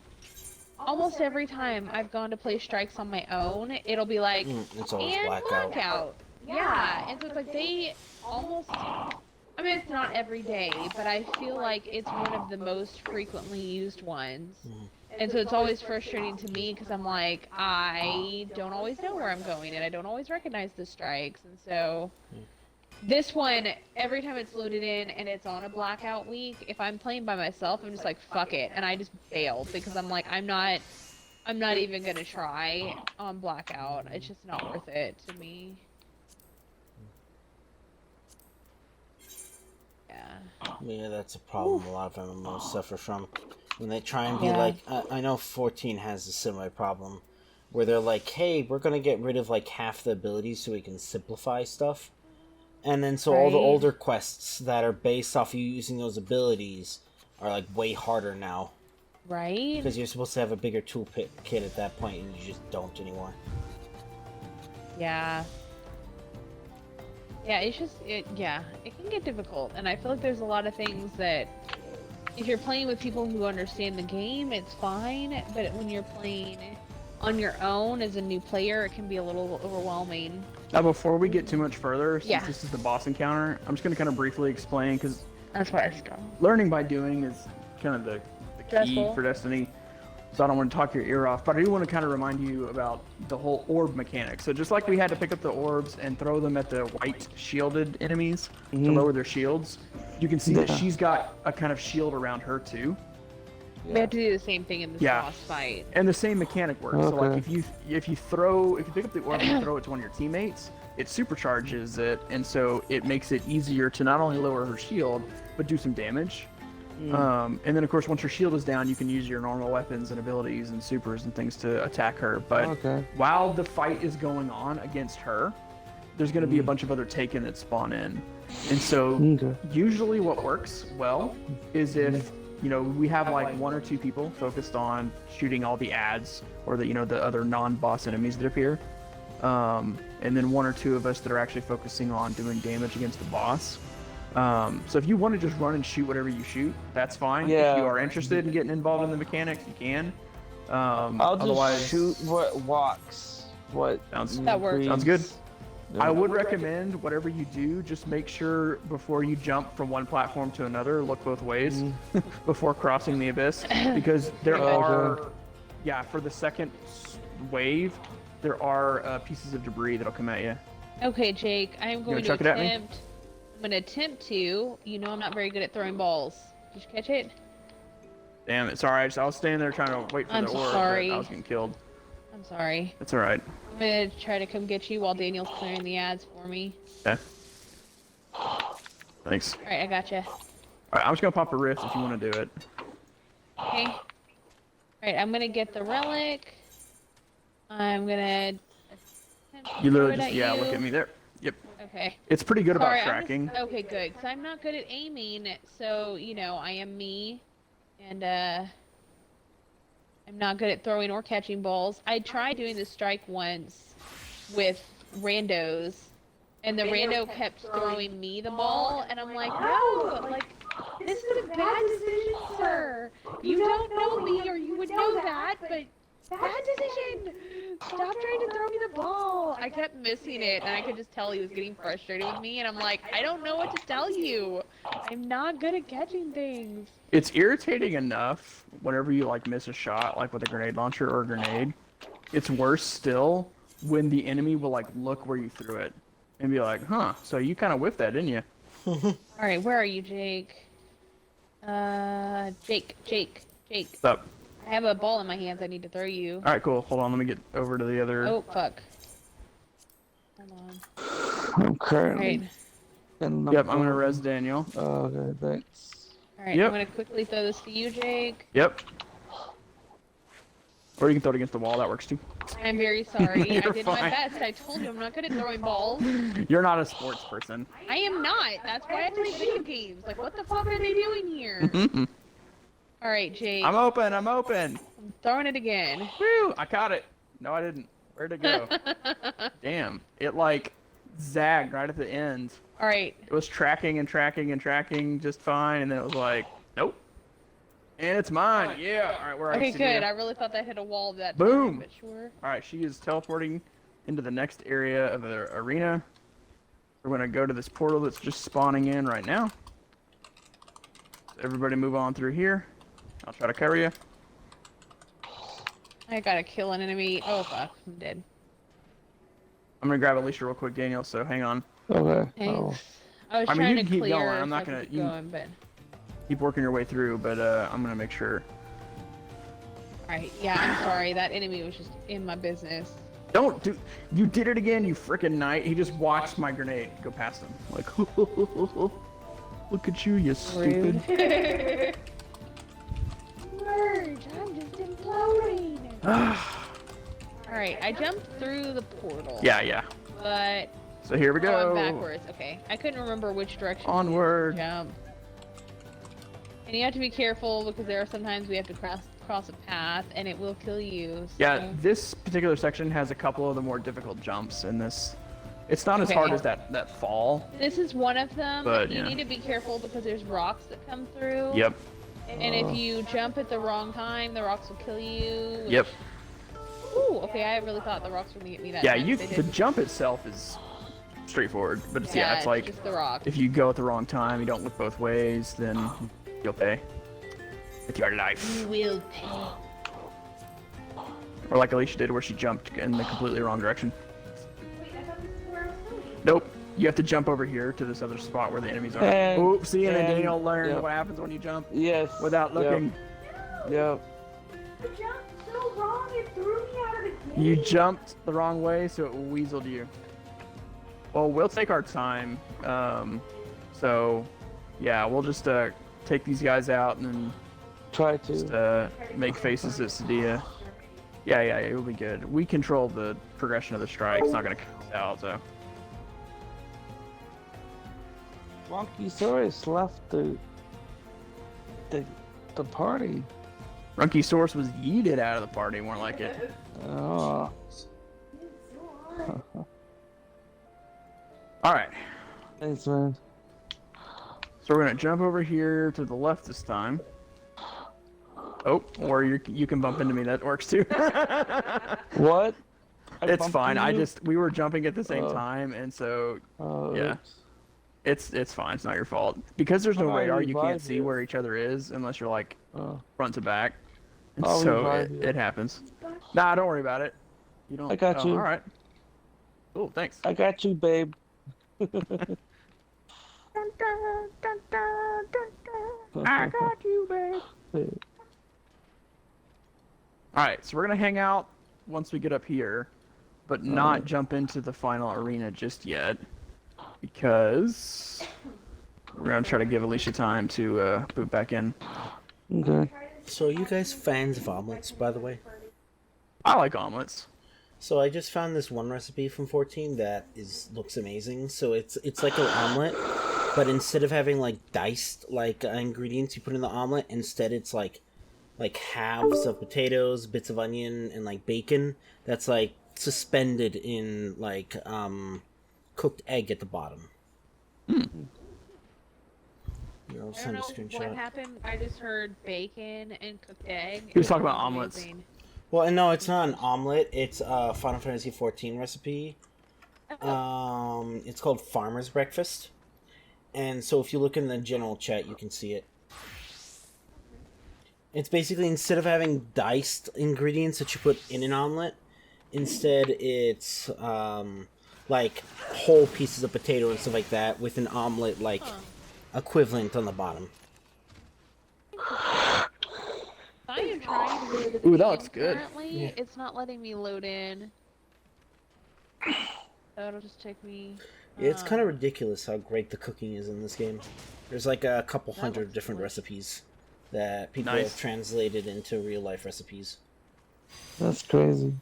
I've gone to play strikes on my own, it'll be like, it's always and Blackout. Yeah, and so it's like they almost, I mean, it's not every day, but I feel like it's one of the most frequently used ones. And so it's always frustrating to me because I'm like, I don't always know where I'm going and I don't always recognize the strikes. And so this one, every time it's loaded in and it's on a blackout week, if I'm playing by myself, I'm just like, fuck it. And I just bail because I'm like, I'm not even going to try on blackout. It's just not worth it to me. Yeah, that's a problem a lot of MMOs suffer from. When they try and be Yeah. like, I know 14 has a similar problem, where they're like, hey, we're gonna get rid of like half the abilities so we can simplify stuff. And then so all the Right. older quests that are based off you using those abilities are like way harder now. Right? Because you're supposed to have a bigger toolkit at that point, and you just don't anymore. Yeah. Yeah, it's just, it can get difficult. And I feel like there's a lot of things that, if you're playing with people who understand the game, it's fine. But when you're playing on your own as a new player, it can be a little overwhelming. Now, before we get too much further, since Yeah. this is the boss encounter, I'm just going to kind of briefly explain, because That's why I stopped. learning by doing is kind of the key Stressful. for Destiny. So I don't want to talk your ear off, but I do want to kind of remind you about the whole orb mechanic. So just like we had to pick up the orbs and throw them at the white shielded enemies to lower their shields, you can see that Yeah. she's got a kind of shield around her too. We have to do the same thing in this Yeah. boss fight. And the same mechanic works. So like Okay. if you pick up the orb and throw it to one of your teammates, it supercharges it, and so it makes it easier to not only lower her shield but do some damage. And then of course once her shield is down, you can use your normal weapons and abilities and supers and things to attack her. But Okay. while the fight is going on against her, there's going to be a bunch of other Taken that spawn in. And so Okay. usually what works well is if we have like 1 or 2 people focused on shooting all the ads or the other non-boss enemies that appear. And then 1 or 2 of us that are actually focusing on doing damage against the boss. So if you want to just run and shoot whatever you shoot, that's fine. Yeah. If you are interested in getting involved in the mechanics, you can. I'll just Otherwise, shoot what walks. What That works. Sounds good. Yeah. I would recommend whatever you do, just make sure before you jump from one platform to another, look both ways before crossing the abyss, because there Okay. are, for the second wave, there are pieces of debris that'll come at you. Okay, Jake, I'm going to chuck it at me? attempt. I'm going to attempt to. I'm not very good at throwing balls. Did you catch it? Damn, it's alright. I was standing there trying to wait for I'm the orb, sorry. but I was getting killed. I'm sorry. It's alright. I'm going to try to come get you while Daniel's clearing the ads for me. Okay. Thanks. All right, I gotcha. Alright, I'm just gonna pop a rift if you want to do it. Okay. All right, I'm going to get the relic. I'm going to. You literally just, look at me there. Yep. Okay. It's pretty good Sorry, about tracking. Okay, good. Because I'm not good at aiming, so, I am me. And, I'm not good at throwing or catching balls. I tried doing the strike once with randos, and the rando kept throwing me the ball, and I'm like, no, like, this is a bad decision, sir. You don't know me, or you would know that, but bad decision. Stop trying to throw me the ball. I kept missing it, and I could just tell he was getting frustrated with me, and I'm like, I don't know what to tell you. I'm not good at catching things. It's irritating enough whenever you miss a shot, like with a grenade launcher or a grenade. It's worse still when the enemy will look where you threw it and be like, huh, so you kind of whiffed that, didn't you? Alright, where are you, Jake? Jake. What's up? I have a ball in my hands I need to throw you. Alright, cool. Hold on, let me get over to the other... Oh, fuck. Hold on. I'm currently. Alright. Yep, I'm gonna res Daniel. Okay, thanks. Alright, Yep. I'm gonna quickly throw this to you, Jake. Yep. Or you can throw it against the wall, that works too. I'm very sorry. I You're did my fine. best. I told you I'm not good at throwing balls. You're not a sports person. I am not. That's why I play video games. Like, what the fuck are they doing here? Alright, Jake. I'm open, I'm open! I'm throwing it again. Woo! I caught it! No, I didn't. Where'd it go? Damn. It zagged right at the end. Alright. It was tracking and tracking and tracking just fine, and then it was like, nope. And it's mine. Yeah. All right, where are Okay, you? good. I really thought that hit a wall that Boom. time, but sure. All right, she is teleporting into the next area of the arena. We're gonna go to this portal that's just spawning in right now. So everybody move on through here. I'll try to cover you. I gotta kill an enemy. Oh fuck, I'm dead. I'm gonna grab Alicia real quick, Daniel. So hang on. Okay. Thanks. Oh. I was I mean, trying you to can keep clear. going. I'm so not I gonna- could keep you- going, but Keep working your way through, but I'm gonna make sure. alright. Yeah, I'm sorry. That enemy was just in my business. Don't do. You did it again, you freaking knight. He just watched my grenade go past him. Like, look at you, you stupid. Rude. Merge. I'm just imploding. Alright, I jumped through the portal. Yeah. But So here we oh, go. I'm backwards. Okay, I couldn't remember which direction. to Onward. jump. And you have to be careful because there are sometimes we have to cross a path and it will kill you. So. Yeah, this particular section has a couple of the more difficult jumps in this. It's not as Okay. hard as that fall. This is one of them. But, you yeah. need to be careful because there's rocks that come through. Yep. And if you jump at the wrong time, the rocks will kill you. which- Yep. Ooh, okay, I really thought the rocks were gonna get me that Yeah, time. you. They The didn't. jump itself is straightforward, but it's, it's like just the rock. if you go at the wrong time, you don't look both ways, then you'll pay with your life. You will pay. Or like Alicia did, where she jumped in the completely wrong direction. Nope. You have to jump over here to this other spot where the enemies are. And- Oops, see, and then and- Daniel learned yep. what happens when you jump Yes. without looking. Yep. I jumped so wrong, it threw me out of the game. You jumped the wrong way, so it weaseled you. Well, we'll take our time. So, yeah, we'll just take these guys out and then Try just to. make faces at Sadia. Yeah, it'll be good. We control the progression of the strike. It's not gonna cut us out, so. Wonky Saurus left the The party. Runky Source was yeeted out of the party, more like it. Oh. Alright, Thanks, man. so we're gonna jump over here to the left this time. Oh, or you can bump into me, that works too. What? It's fine, we were jumping at the same time, and so, yeah. Oops. It's fine, it's not your fault. Because there's no I'll radar, you can't revive see you. where each other is, unless you're like, Oh. front to back. And I'll so revive you. it happens. Nah, don't worry about it. You don't. I got you. Alright. Cool, thanks. I got you, babe. I got you, babe. Alright, so we're gonna hang out once we get up here, but not jump into the final arena just yet, because we're gonna try to give Alicia time to boot back in. Okay. So, are you guys fans of omelets, by the way? I like omelets. So I just found this one recipe from 14 that looks amazing. So it's like an omelet, but instead of having like diced ingredients you put in the omelet, instead it's like halves of potatoes, bits of onion, and like bacon that's like suspended in like cooked egg at the bottom. Hmm. Here, I'll I don't send a know screenshot. what happened. I just heard bacon and cooked egg. He was talking It about omelets. amazing. Well, no, it's not an omelet. It's a Final Fantasy 14 recipe. It's called Farmer's Breakfast. And so if you look in the general chat, you can see it. It's basically, instead of having diced ingredients that you put in an omelet, instead it's like whole pieces of potato and stuff like that with an omelet like equivalent on the bottom. I am trying to do the Ooh, that game looks good. currently. It's not letting me load in. So it'll just take me. Yeah, it's kind of ridiculous how great the cooking is in this game. There's like a couple hundred looks different delicious. recipes that people Nice. have translated into real life recipes. That's crazy.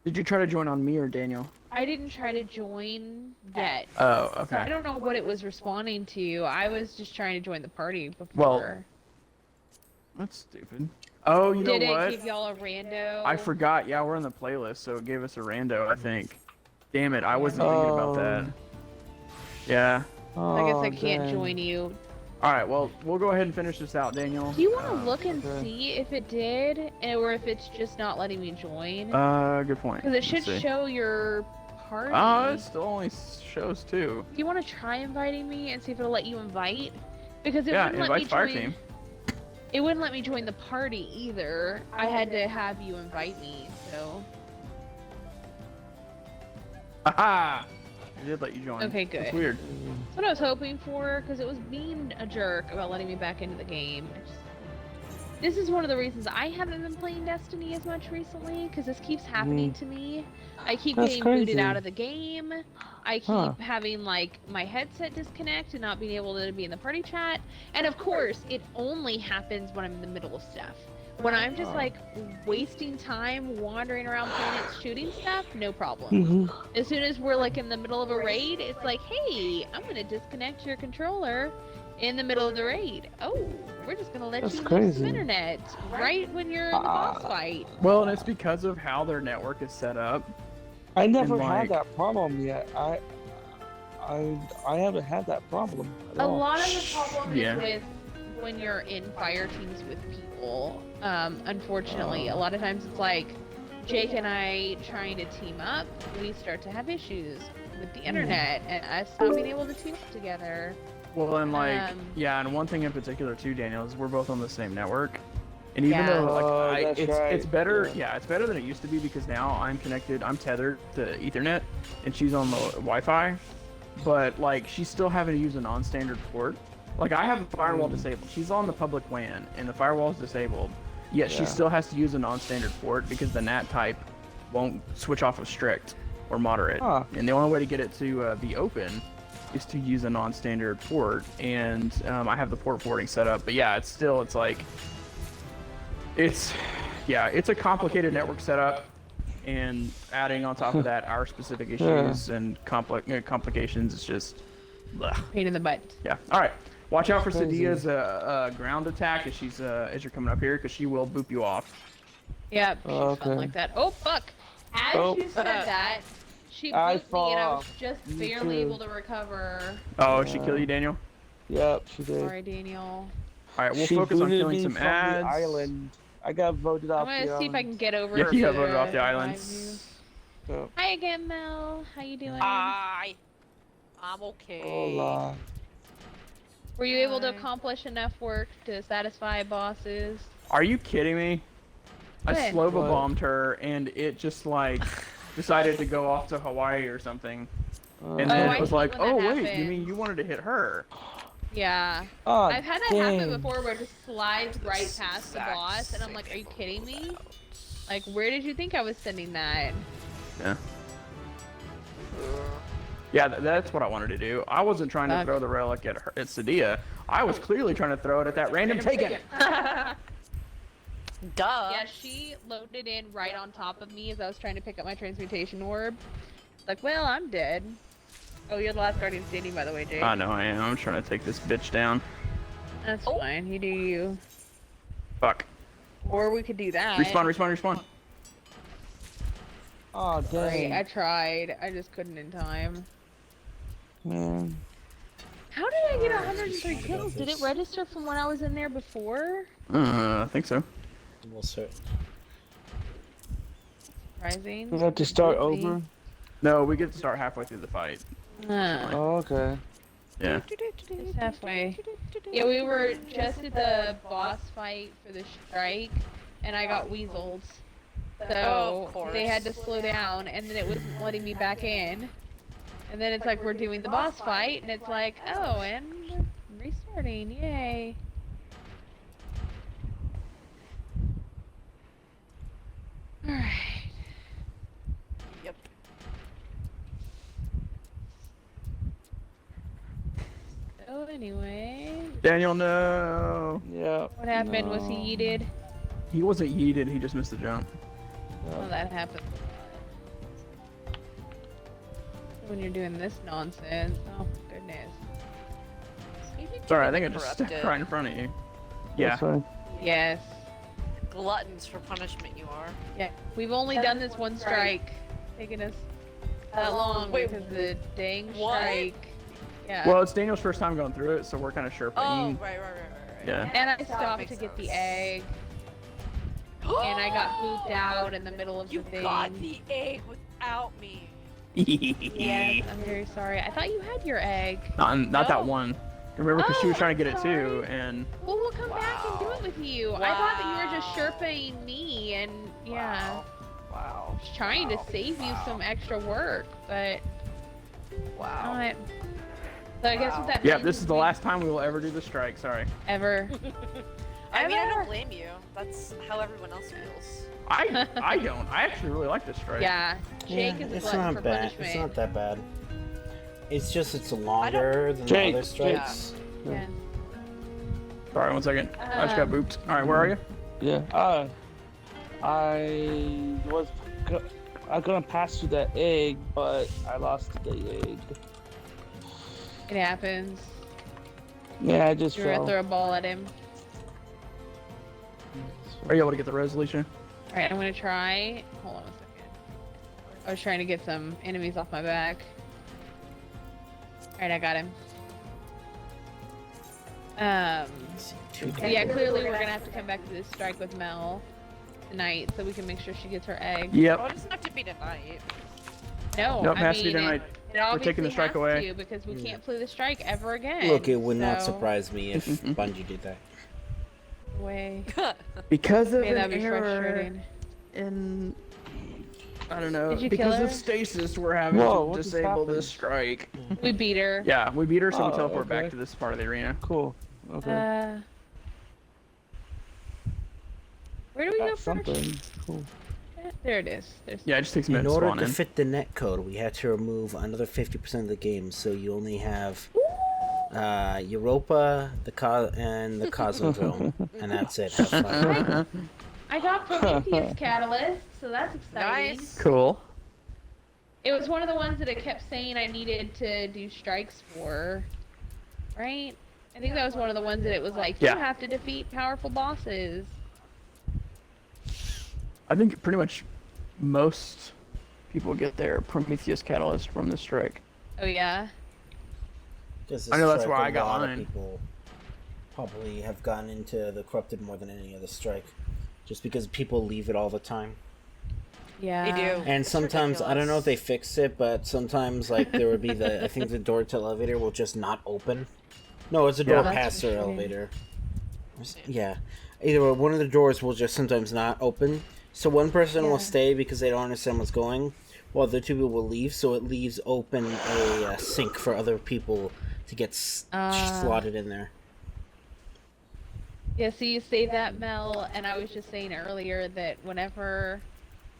Did you try to join on me or Daniel? I didn't try to join yet. Oh, So I okay. don't know what it was responding to. I was just trying to join the party before. Well, That's stupid. Oh, you Did know what? it give y'all a rando? I forgot. Yeah, we're in the playlist, so it gave us a rando, I think. Damn it, I wasn't thinking about that. Yeah. I guess I Oh, can't dang. join you. Alright, well, we'll go ahead and finish this out, Daniel. Do you want to look and okay. see if it did, or if it's just not letting me join? Good point. Because it should Let's see. show your party. Oh, it still only shows two. Do you want to try inviting me and see if it'll let you invite? Because it Yeah, wouldn't let me invite fire join. team. It wouldn't let me join the party either. I had to have you invite me. So Haha! It did let you join. Okay, good. That's weird. that's what I was hoping for. Because it was being a jerk about letting me back into the game. This is one of the reasons I haven't been playing Destiny as much recently. Because this keeps happening to me. I keep That's getting crazy. booted out of the game. I keep Huh. having like my headset disconnect and not being able to be in the party chat. And of course, it only happens when I'm in the middle of stuff. When I'm just like wasting time wandering around planets shooting stuff, no problem. Mhm. As soon as we're like in the middle of a raid, it's like, hey, I'm gonna disconnect your controller in the middle of the raid. Oh, we're just gonna let That's you use crazy. some internet right when you're in the boss fight. Well, and it's because of how their network is set up. I never And, like- had that problem yet. I haven't had that problem. At A all. lot of the problem Yeah. is with when you're in fire teams with people. Unfortunately, a lot of times it's like Jake and I trying to team up, we start to have issues with the internet and us not being able to team up together. Well, and like, Um, yeah, and one thing in particular too, Daniel, is we're both on the same network. And even Yeah. though, Oh, like, that's it's right. better, Yeah. yeah, it's better than it used to be because now I'm connected, I'm tethered to Ethernet, and she's on the Wi-Fi. But like, she's still having to use a non-standard port. Like, I have the firewall disabled. She's on the public WAN, and the firewall is disabled. Yet she Yeah. still has to use a non-standard port because the NAT type won't switch off of strict or moderate. Huh. And the only way to get it to be open is to use a non-standard port. And I have the port forwarding set up. But yeah, it's like, it's a complicated network setup. And adding on top of that our specific issues and complications is just, ugh. Pain in the butt. Yeah. All right. Watch out for Crazy. Sadia's ground attack as you're coming up here, because she will boop you off. Yep, she's Oh, fun okay. like that. Oh, fuck! As Oh. you said that, she I booped me and I was fall. just Me barely too. able to recover. Oh, she Yeah. killed you, Daniel? Yep, she did. Sorry, Daniel. Alright, we'll She focus on booted killing me some from ads. the island. I got voted I'm off gonna the see if I island. can get over Yeah, to you got voted off the revive islands. you. So, Hi again, Mel. How you doing? I'm okay. hola. Were you able to Hi. accomplish enough work to satisfy bosses? Are you kidding me? I When? Slova What? bombed her, and it just, like, decided to go off to Hawaii or something. And Oh, then I it was hate like, when oh, that wait, you happens. mean you wanted to hit her? Yeah. Oh, I've had that happen dang. before where it just slides right past the boss, and I'm like, are you kidding me? Like, where did you think I was sending that? Yeah. Yeah, that's what I wanted to do. I wasn't trying to throw the relic at Sadia. I was clearly trying to throw it at that random taken. Duh. Yeah, she loaded in right on top of me as I was trying to pick up my transmutation orb. Like, well, I'm dead. Oh, you're the last guardian standing, by the way, Jake. I know I am. I'm trying to take this bitch down. That's fine. You do you. Fuck. Or we could do that. Respawn. Oh, Sorry, dang. I tried. I just couldn't in time. Man. How did I get 103 kills? Did it register from when I was in there before? I think so. We'll search. Surprising. We have to start Maybe. over? No, we get to start halfway through the fight. Oh, okay. Yeah. It's halfway. Yeah, we were just at the boss fight for the strike, and I got weaseled. Oh, So of course. they had to slow down, and then it wasn't letting me back in. And then it's like we're doing the boss fight, and it's like, oh, and restarting, yay. Alright. Yep. So anyway, Daniel, no. Yeah. what happened? Was he yeeted? He wasn't yeeted. He just missed the jump. Oh, that happens a lot. When you're doing this nonsense. Oh, goodness. Sorry, I think I just stepped Corrupted. right in front of you. Yeah. That's fine. Yes. Gluttons for punishment you are. Yeah. We've only done this one strike. Taking us that long Wait, because the dang what? strike. Yeah. Well, it's Daniel's first time going through it, so we're kind of sure. Oh, right. Yeah. and I That stopped makes to get the sense. egg. And I got booped out in the middle of You the thing. got the egg without me. Yes, I'm very sorry. I thought you had your egg. Not that No. one. Remember, because she was Oh, trying to get I'm it too, sorry. and Well, we'll come back and do it with you. I thought that you were just Wow. sherpaing me, and yeah, Wow. just trying to save you some extra work, but Wow. not. So I guess what that yeah, means this is the we- last time we will ever do the strike. Sorry. ever. I mean, I Ever. don't blame you. That's how everyone else feels. I don't. I actually really like this strike. Yeah, Jake Yeah, is a it's glutton not for bad. punishment. It's not that bad. It's just it's longer than the Jake, other strikes. Yeah. Sorry, 1 second. I just got booped. All right, where are you? Yeah. I was gonna pass you that egg, but I lost the egg. It happens. Yeah, I just You're gonna fell. throw a ball at him. Are you able to get the resolution? All right, I'm gonna try. Hold on a second. I was trying to get some enemies off my back. All right, I got him. So yeah, clearly we're gonna have to come back to this strike with Mel tonight, so we can make sure she gets her egg. Yep. Well, it doesn't have to be tonight. No, Nope, I has to be mean, tonight. It obviously taking the strike has away. to, because we can't play the strike ever again. Look, it would not so- surprise me if Bungie did that. Way. Because of Man, that'd an be error frustrating. in, I don't know, Did you kill because of her? stasis, we're having Whoa, to what just disable happened? this strike. We beat her. Yeah, we beat her, so we Oh, teleport okay. back to this part of the arena. Cool. Okay. Where do we go Got first? something. Cool. There it is. There's Yeah, it just takes a minute In to order spawn to in. fit the net code, we had to remove another 50% of the game, so you only have Europa, the Cosmodrome, and that's it. Have fun. I got Prometheus Catalyst, so that's exciting. Nice. Cool. It was one of the ones that it kept saying I needed to do strikes for, right? I think that was one of the ones that it was like, you have to defeat powerful bosses. I think pretty much most people get their Prometheus Catalyst from the strike. Oh yeah? I know that's where I a got lot of mine. people probably have gotten into the Corrupted more than any other strike. Just because people leave it all the time. Yeah. They do. And It's sometimes, I don't know ridiculous. if they fixed it, but sometimes, like, there would be I think the door to the elevator will just not open. No, it's a door Yeah. That's past their frustrating. elevator. Yeah. Either way, one of the doors will just sometimes not open. So one person will stay because they don't understand what's going, while the 2 people will leave, so it leaves open a sink for other people to get slotted in there. Yeah, so you say that, Mel, and I was just saying earlier that whenever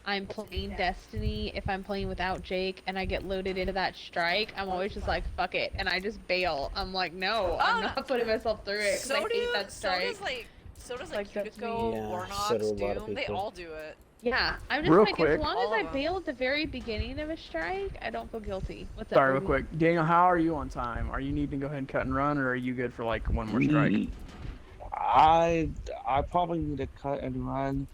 I'm playing Destiny, if I'm playing without Jake and I get loaded into that strike, I'm always just like, fuck it, and I just bail. I'm like, no, I'm not putting myself through it, because I hate that strike. So does Like, that's Kiko, me. Yeah, so Warnox, do a lot of Doom. They people. all do it. Yeah, I'm just Real like, quick. as long All as I of 'em. bail at the very beginning of a strike, I don't feel guilty. What's Sorry, up, real quick. Daniel, how are you on time? Are you needing to go ahead and cut and run, or are you good for like one more strike? I probably need to cut and run,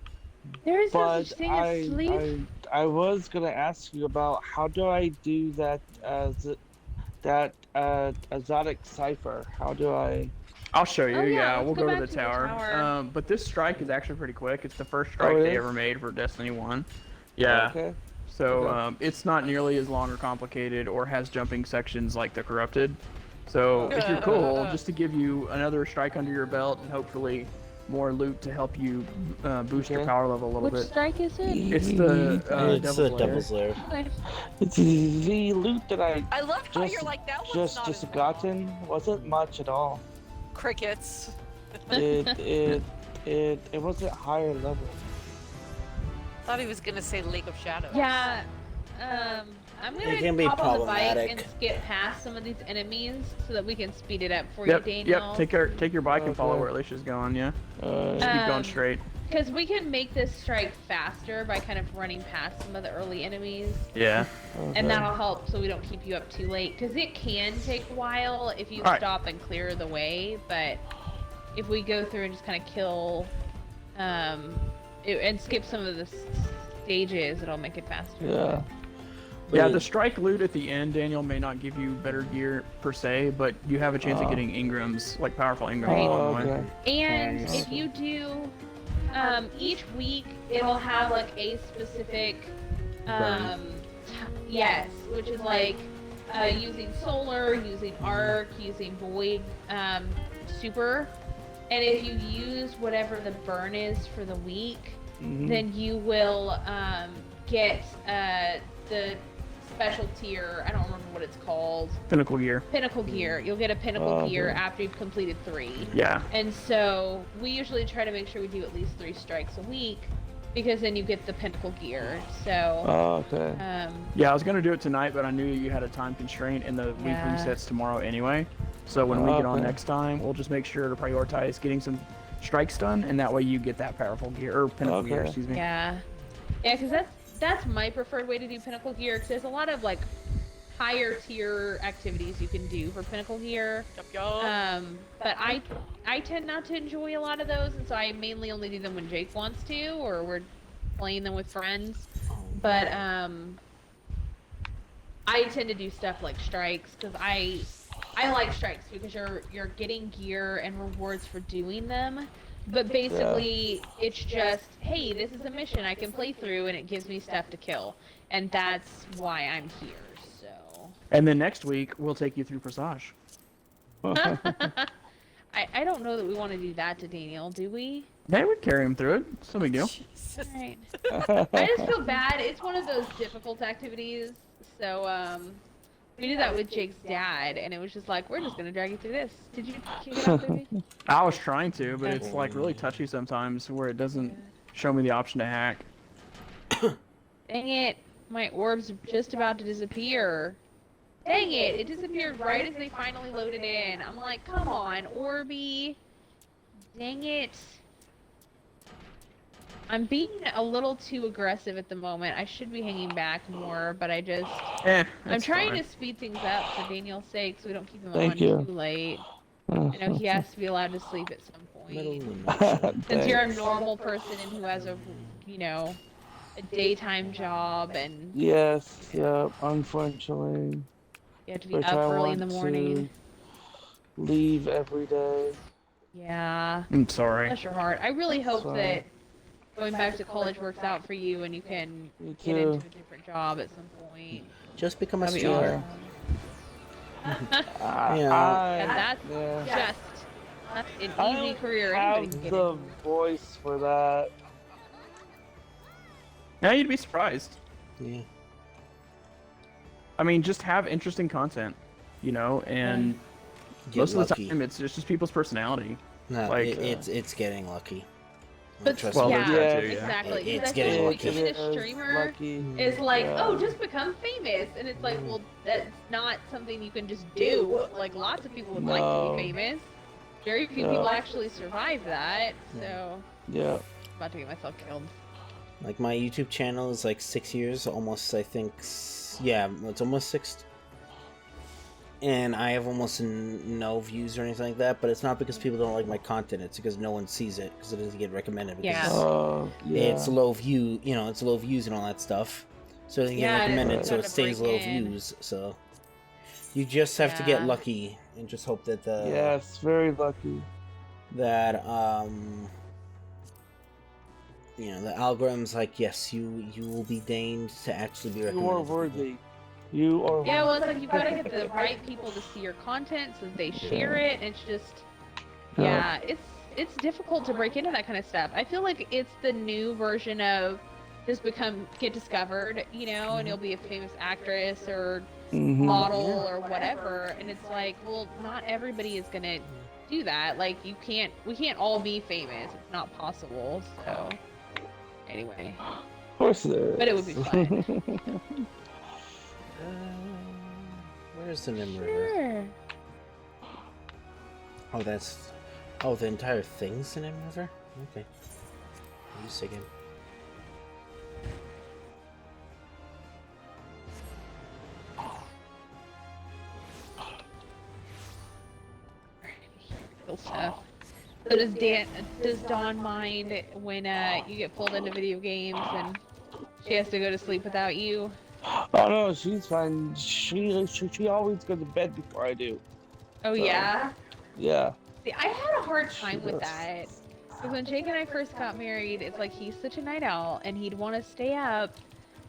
There is no but such thing as sleep. I was gonna ask you about how do I do that exotic cipher? How do I? I'll show you. Oh, yeah, Yeah, let's we'll go go to back the to the tower. tower. But this strike is actually pretty quick. It's the first strike it they is? ever made for Destiny 1. Yeah. Okay. So Okay. it's not nearly as long or complicated or has jumping sections like the Corrupted. So if you're cool, just to give you another strike under your belt and hopefully more loot to help you boost your Okay. power level a little Which bit. strike is it? It's the It's the Devil's Lair. Devil's Lair. Okay. It's the loot that I I love how Just- you're like, that one's not just as long. gotten wasn't much at all. Crickets. It wasn't higher level. Thought he was gonna say Lake of Shadows. Yeah, I'm It gonna can be hop on the bike problematic. and skip past some of these enemies so that we can speed it up for Yep, you, Daniel. yep. Take your bike and follow Okay. where Alicia's going. Yeah, Uh, just keep going Um, straight. Because we can make this strike faster by kind of running past some of the early enemies, Yeah. okay. and that'll help so we don't keep you up too late. Because it can take a while if you Alright. stop and clear the way, but if we go through and just kind of kill, and skip some of the stages, it'll make it faster. Yeah. Yeah, the strike loot at the end, Daniel, may not give you better gear per se, but you have a chance of getting Ingrams, like powerful Ingrams Right. along the way. Okay. And Nice. if you do, each week it'll have like a specific, yes, which is like using solar, using arc, using void, super. And if you use whatever the burn is for the week, Mhm. then you will get the special tier. I don't remember what it's called. Pinnacle gear. Pinnacle gear. You'll get a pinnacle Oh, gear okay. after you've completed 3. Yeah. And so we usually try to make sure we do at least 3 strikes a week, because then you get the pinnacle gear. So, Oh, okay. Yeah, I was gonna do it tonight, but I knew you had a time constraint, and the week Yeah. resets tomorrow anyway. So when we get on Okay. next time, we'll just make sure to prioritize getting some strikes done, and that way you get that powerful gear or pinnacle gear. Okay. Excuse me. yeah, because that's my preferred way to do pinnacle gear. Because there's a lot of like higher tier activities you can do for pinnacle gear. But I tend not to enjoy a lot of those, and so I mainly only do them when Jake wants to, or we're playing them with friends. But I tend to do stuff like strikes because I like strikes because you're getting gear and rewards for doing them. But basically, it's just, hey, this is a mission I can play through, and it gives me stuff to kill, and that's why I'm here. So And then next week we'll take you through Presage. I don't know that we want to do that to Daniel, do we? Hey, we'd carry him through it. It's no big deal. Alright. I just feel bad. It's one of those difficult activities. So, we did that with Jake's dad, and it was just like, we're just gonna drag you through this. Did you kick it out through me? I was trying to, but it's like really touchy sometimes where it doesn't show me the option to hack. Dang it. My orb's just about to disappear. Dang it. It disappeared right as they finally loaded in. I'm like, come on, Orby. Dang it. I'm being a little too aggressive at the moment. I should be hanging back more, but I just... I'm that's trying fine. to speed things up for Daniel's sake so we don't keep him Thank on you. too late. I know he has to be allowed to sleep at some Middle point. emotion. Since you're a normal person who has a daytime job and Yes, yeah, unfortunately. you have to be Which up I early in want the morning. to leave every day. Yeah. I'm sorry. Bless your heart. I really hope So- that going back to college works out for you and you can Me get into too. a different job at some point. Just become a That'd be streamer. awesome. I, And that's yeah. that's an I easy don't career anybody have can get the into. voice for that. Now you'd be surprised. Yeah. I mean, just have interesting content, and Get most of lucky. the time it's just people's personality. No, like, it's getting lucky. But Trust well, me. there's yeah, that too, yeah. exactly. It's Because I getting feel lucky. like being a streamer Lucky. is like, Yeah. oh, just become famous, and it's like, well, that's not something you can just do. Like lots of people would like to No. be famous. Very few Yeah. people actually survive that. So Yeah. I'm about to get myself killed. Like my YouTube channel is like 6 years, almost. I think, yeah, it's almost 6. And I have almost no views or anything like that. But it's not because people don't like my content. It's because no one sees it because it doesn't get recommended. Because Yeah. Yeah. it's low view, it's low views and all that stuff. So it doesn't get Yeah, and it's recommended, so hard it to stays break low in. views. So you just have to get Yeah. lucky and just hope that Yes, very lucky. that the algorithm's like, yes, you will be deigned to actually be recommended. You are worthy. You are Yeah, well, worthy. it's like you've got to get the right people to see your content so that they share it. It's just, yeah, it's difficult to break into that kind of stuff. I feel like it's the new version of just get discovered, and you'll be a famous actress or Mhm. model or whatever. And it's like, well, not everybody is gonna do that. Like, we can't all be famous. It's not possible. So, anyway, Of course there is. but it would be fun. Where's the Nim River? Sure. Oh, the entire thing's the Nim River? Okay. You again. Cool stuff. So does Dawn mind when you get pulled into video games and she has to go to sleep without you? Oh no, she's fine. She always goes to bed before I do. Oh So- yeah. Yeah. See, I had a hard time She with does. that. Because when Jake and I first got married, it's like he's such a night owl and he'd want to stay up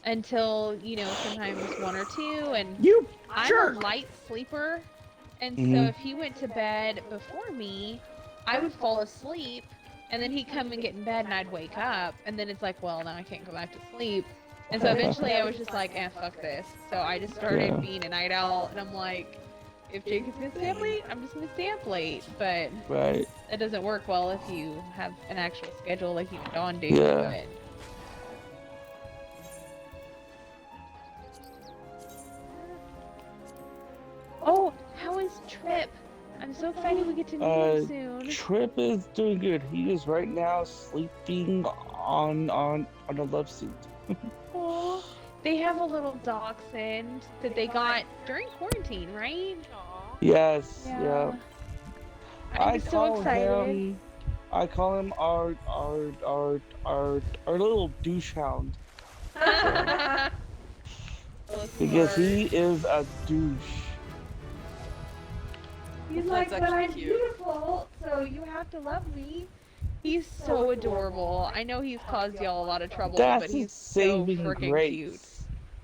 until, sometimes 1 or 2, and You I'm jerk! a light sleeper. And so Mhm. if he went to bed before me, I would fall asleep, and then he'd come and get in bed and I'd wake up, and then it's like, well, now I can't go back to sleep. And so eventually I was just like, fuck this. So I just started Yeah. being a night owl, and I'm like, if Jake is gonna stay up late, I'm just gonna stay up late. But Right. it doesn't work well if you have an actual schedule like you and Dawn do. Yeah. But... Oh, how is Trip? I'm so excited we get to meet him soon. Trip is doing good. He is right now sleeping on a love seat. Aw. They have a little dachshund that they got during quarantine, right? Aw. Yes. Yeah. I'm so excited. I call him our little douche hound because he is a douche. He's That's like, but actually I'm cute. beautiful, so you have to love me. He's so adorable. I know he's caused y'all a lot of trouble, That's but his he's so saving freaking grace. cute.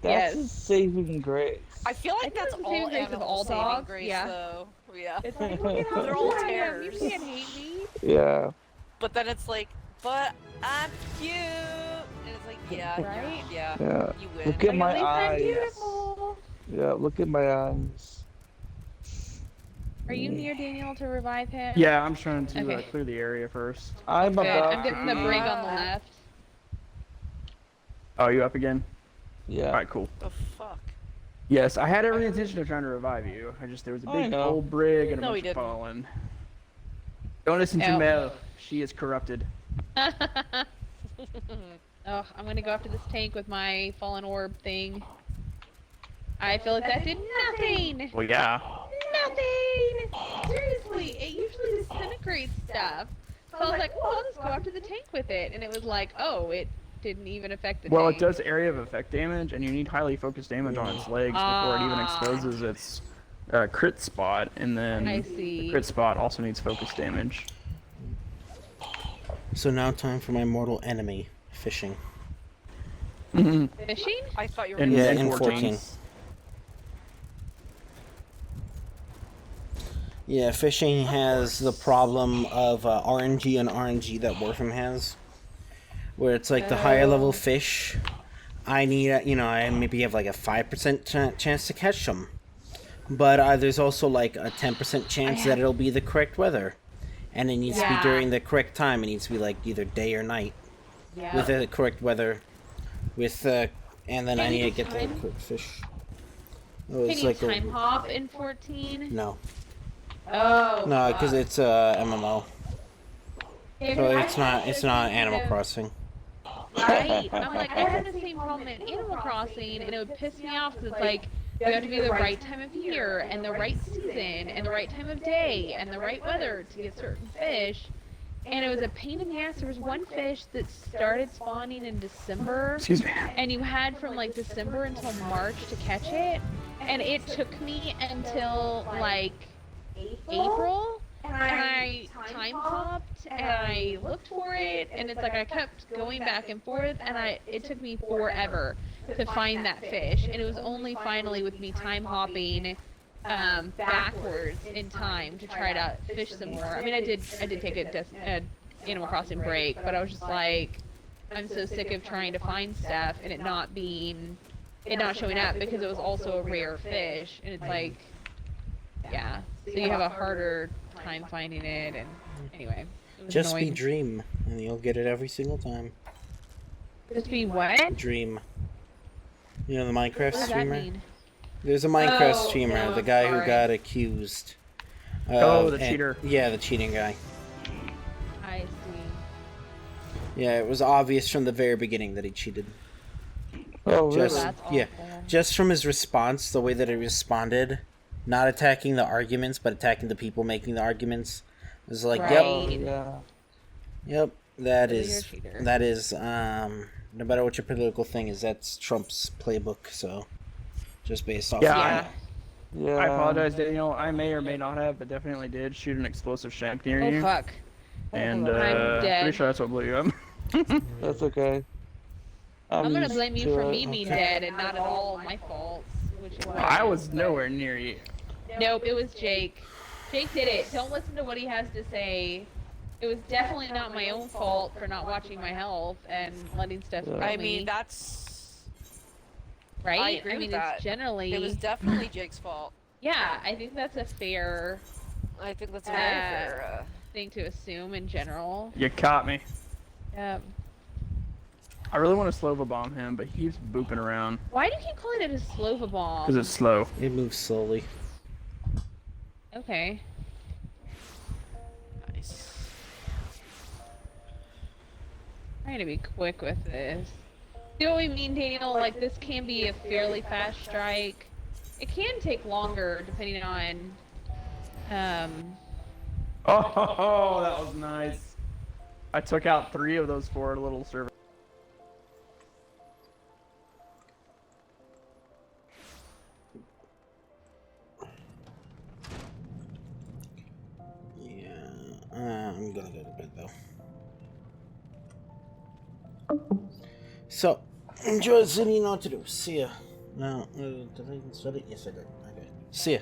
That's Yes. his saving grace. I feel I like think that's it's the all saving grace of animal all saving dogs, grace, yeah. though. Yeah. It's like, look at how They're all cute I am. You terrors. can't hate me. Yeah. But then it's like, but I'm cute. And it's like, yeah, Right? yeah, Yeah. you win. Look But at my at least I'm eyes. beautiful. Yeah. Look at my eyes. Are you near Daniel to revive him? Yeah, I'm trying to Okay. clear the area first. I'm Good. about. I'm getting the to be- brig on the left. Oh, you up again? Yeah. Alright, cool. The fuck? Yes, I had every intention of trying to revive you. There was a I big know. old brig and a No, bunch he of didn't. fallen. Don't listen to No. Mel. She is corrupted. Oh, I'm gonna go after this tank with my fallen orb thing. I feel like that did nothing. Well, yeah. nothing! Seriously, it usually disintegrates stuff. So I was like, well, I'll just go after the tank with it. And it was like, oh, it didn't even affect the Well, tank. it does area of effect damage, and you need highly focused damage on its legs before it even exposes its crit spot, and then I see. the crit spot also needs focus damage. So now time for my mortal enemy, fishing. Fishing? I thought you were And- gonna Yeah, say in 14. Yeah, fishing has the problem of RNG and RNG that Warframe has, where it's like the higher level fish, I need, I maybe have like a 5% chance to catch them, but there's also like a 10% chance that it'll be the correct weather, and it needs to be during the correct time. It needs to be like either day or night with the correct weather, with and then I need to get the correct fish. Oh, Can you time hop in 14? No. Oh. No, because it's MMO. So it's not Animal Crossing. Right. I'm like, I had the same problem in Animal Crossing, and it would piss me off because it's like, you have to be the right time of year, and the right season, and the right time of day, and the right weather to get certain fish. And it was a pain in the ass. There was one fish that started spawning in December. Excuse me. And you had from like December until March to catch it. And it took me until like April. And I time hopped and I looked for it. And it's like I kept going back and forth. And it took me forever to find that fish. And it was only finally with me time hopping backwards in time to try to fish some more. I mean, I did take a Animal Crossing break, but I was just like, I'm so sick of trying to find stuff and it not showing up because it was also a rare fish, and it's like, yeah, so you have a harder time finding it, and anyway, it was Just annoying. be Dream, and you'll get it every single time. Just be what? Dream. You know the Minecraft What does that streamer? mean? There's a Minecraft Oh, streamer, no, the guy who sorry. got accused. The cheater. Yeah, the cheating guy. I see. Yeah, it was obvious from the very beginning that he cheated. Oh, Just really? That's yeah, awful. just from his response, the way that he responded, not attacking the arguments, but attacking the people making the arguments, it was like, Right. Oh, yeah. yep, So you're a cheater. that is, no matter what your political thing is, that's Trump's playbook. So, just based off. Yeah, of Yeah. I apologize, Daniel. I may or may not have, but definitely did shoot an explosive shank near Oh you. fuck. And I'm dead. pretty sure that's what blew you up. That's okay. I'm gonna used blame you to for it. me being dead and not at all my fault. Which is why I was nowhere near you. Nope, it was Jake. Jake did it. Don't listen to what he has to say. It was definitely not my own fault for not watching my health and letting stuff kill I me, mean, that's... right? I agree with mean, that. it's generally... It was definitely Jake's fault. Yeah, I think that's a fair I think that's a very fair... thing to assume in general. You caught me. Yep. I really want to Slova bomb him, but he keeps booping around Why do you keep calling it a Slova bomb? because it's slow. it moves slowly. Okay. Nice. Trying to be quick with this. You know what I mean, Daniel? Like, this can be a fairly fast strike. It can take longer depending on, Oh, that was nice. I took out 3 of those 4 little servers. Yeah, I'm gonna go to bed though. So, enjoy the city, you know what to do. See ya. No, did I even start it? Yes, I did. Okay. See ya.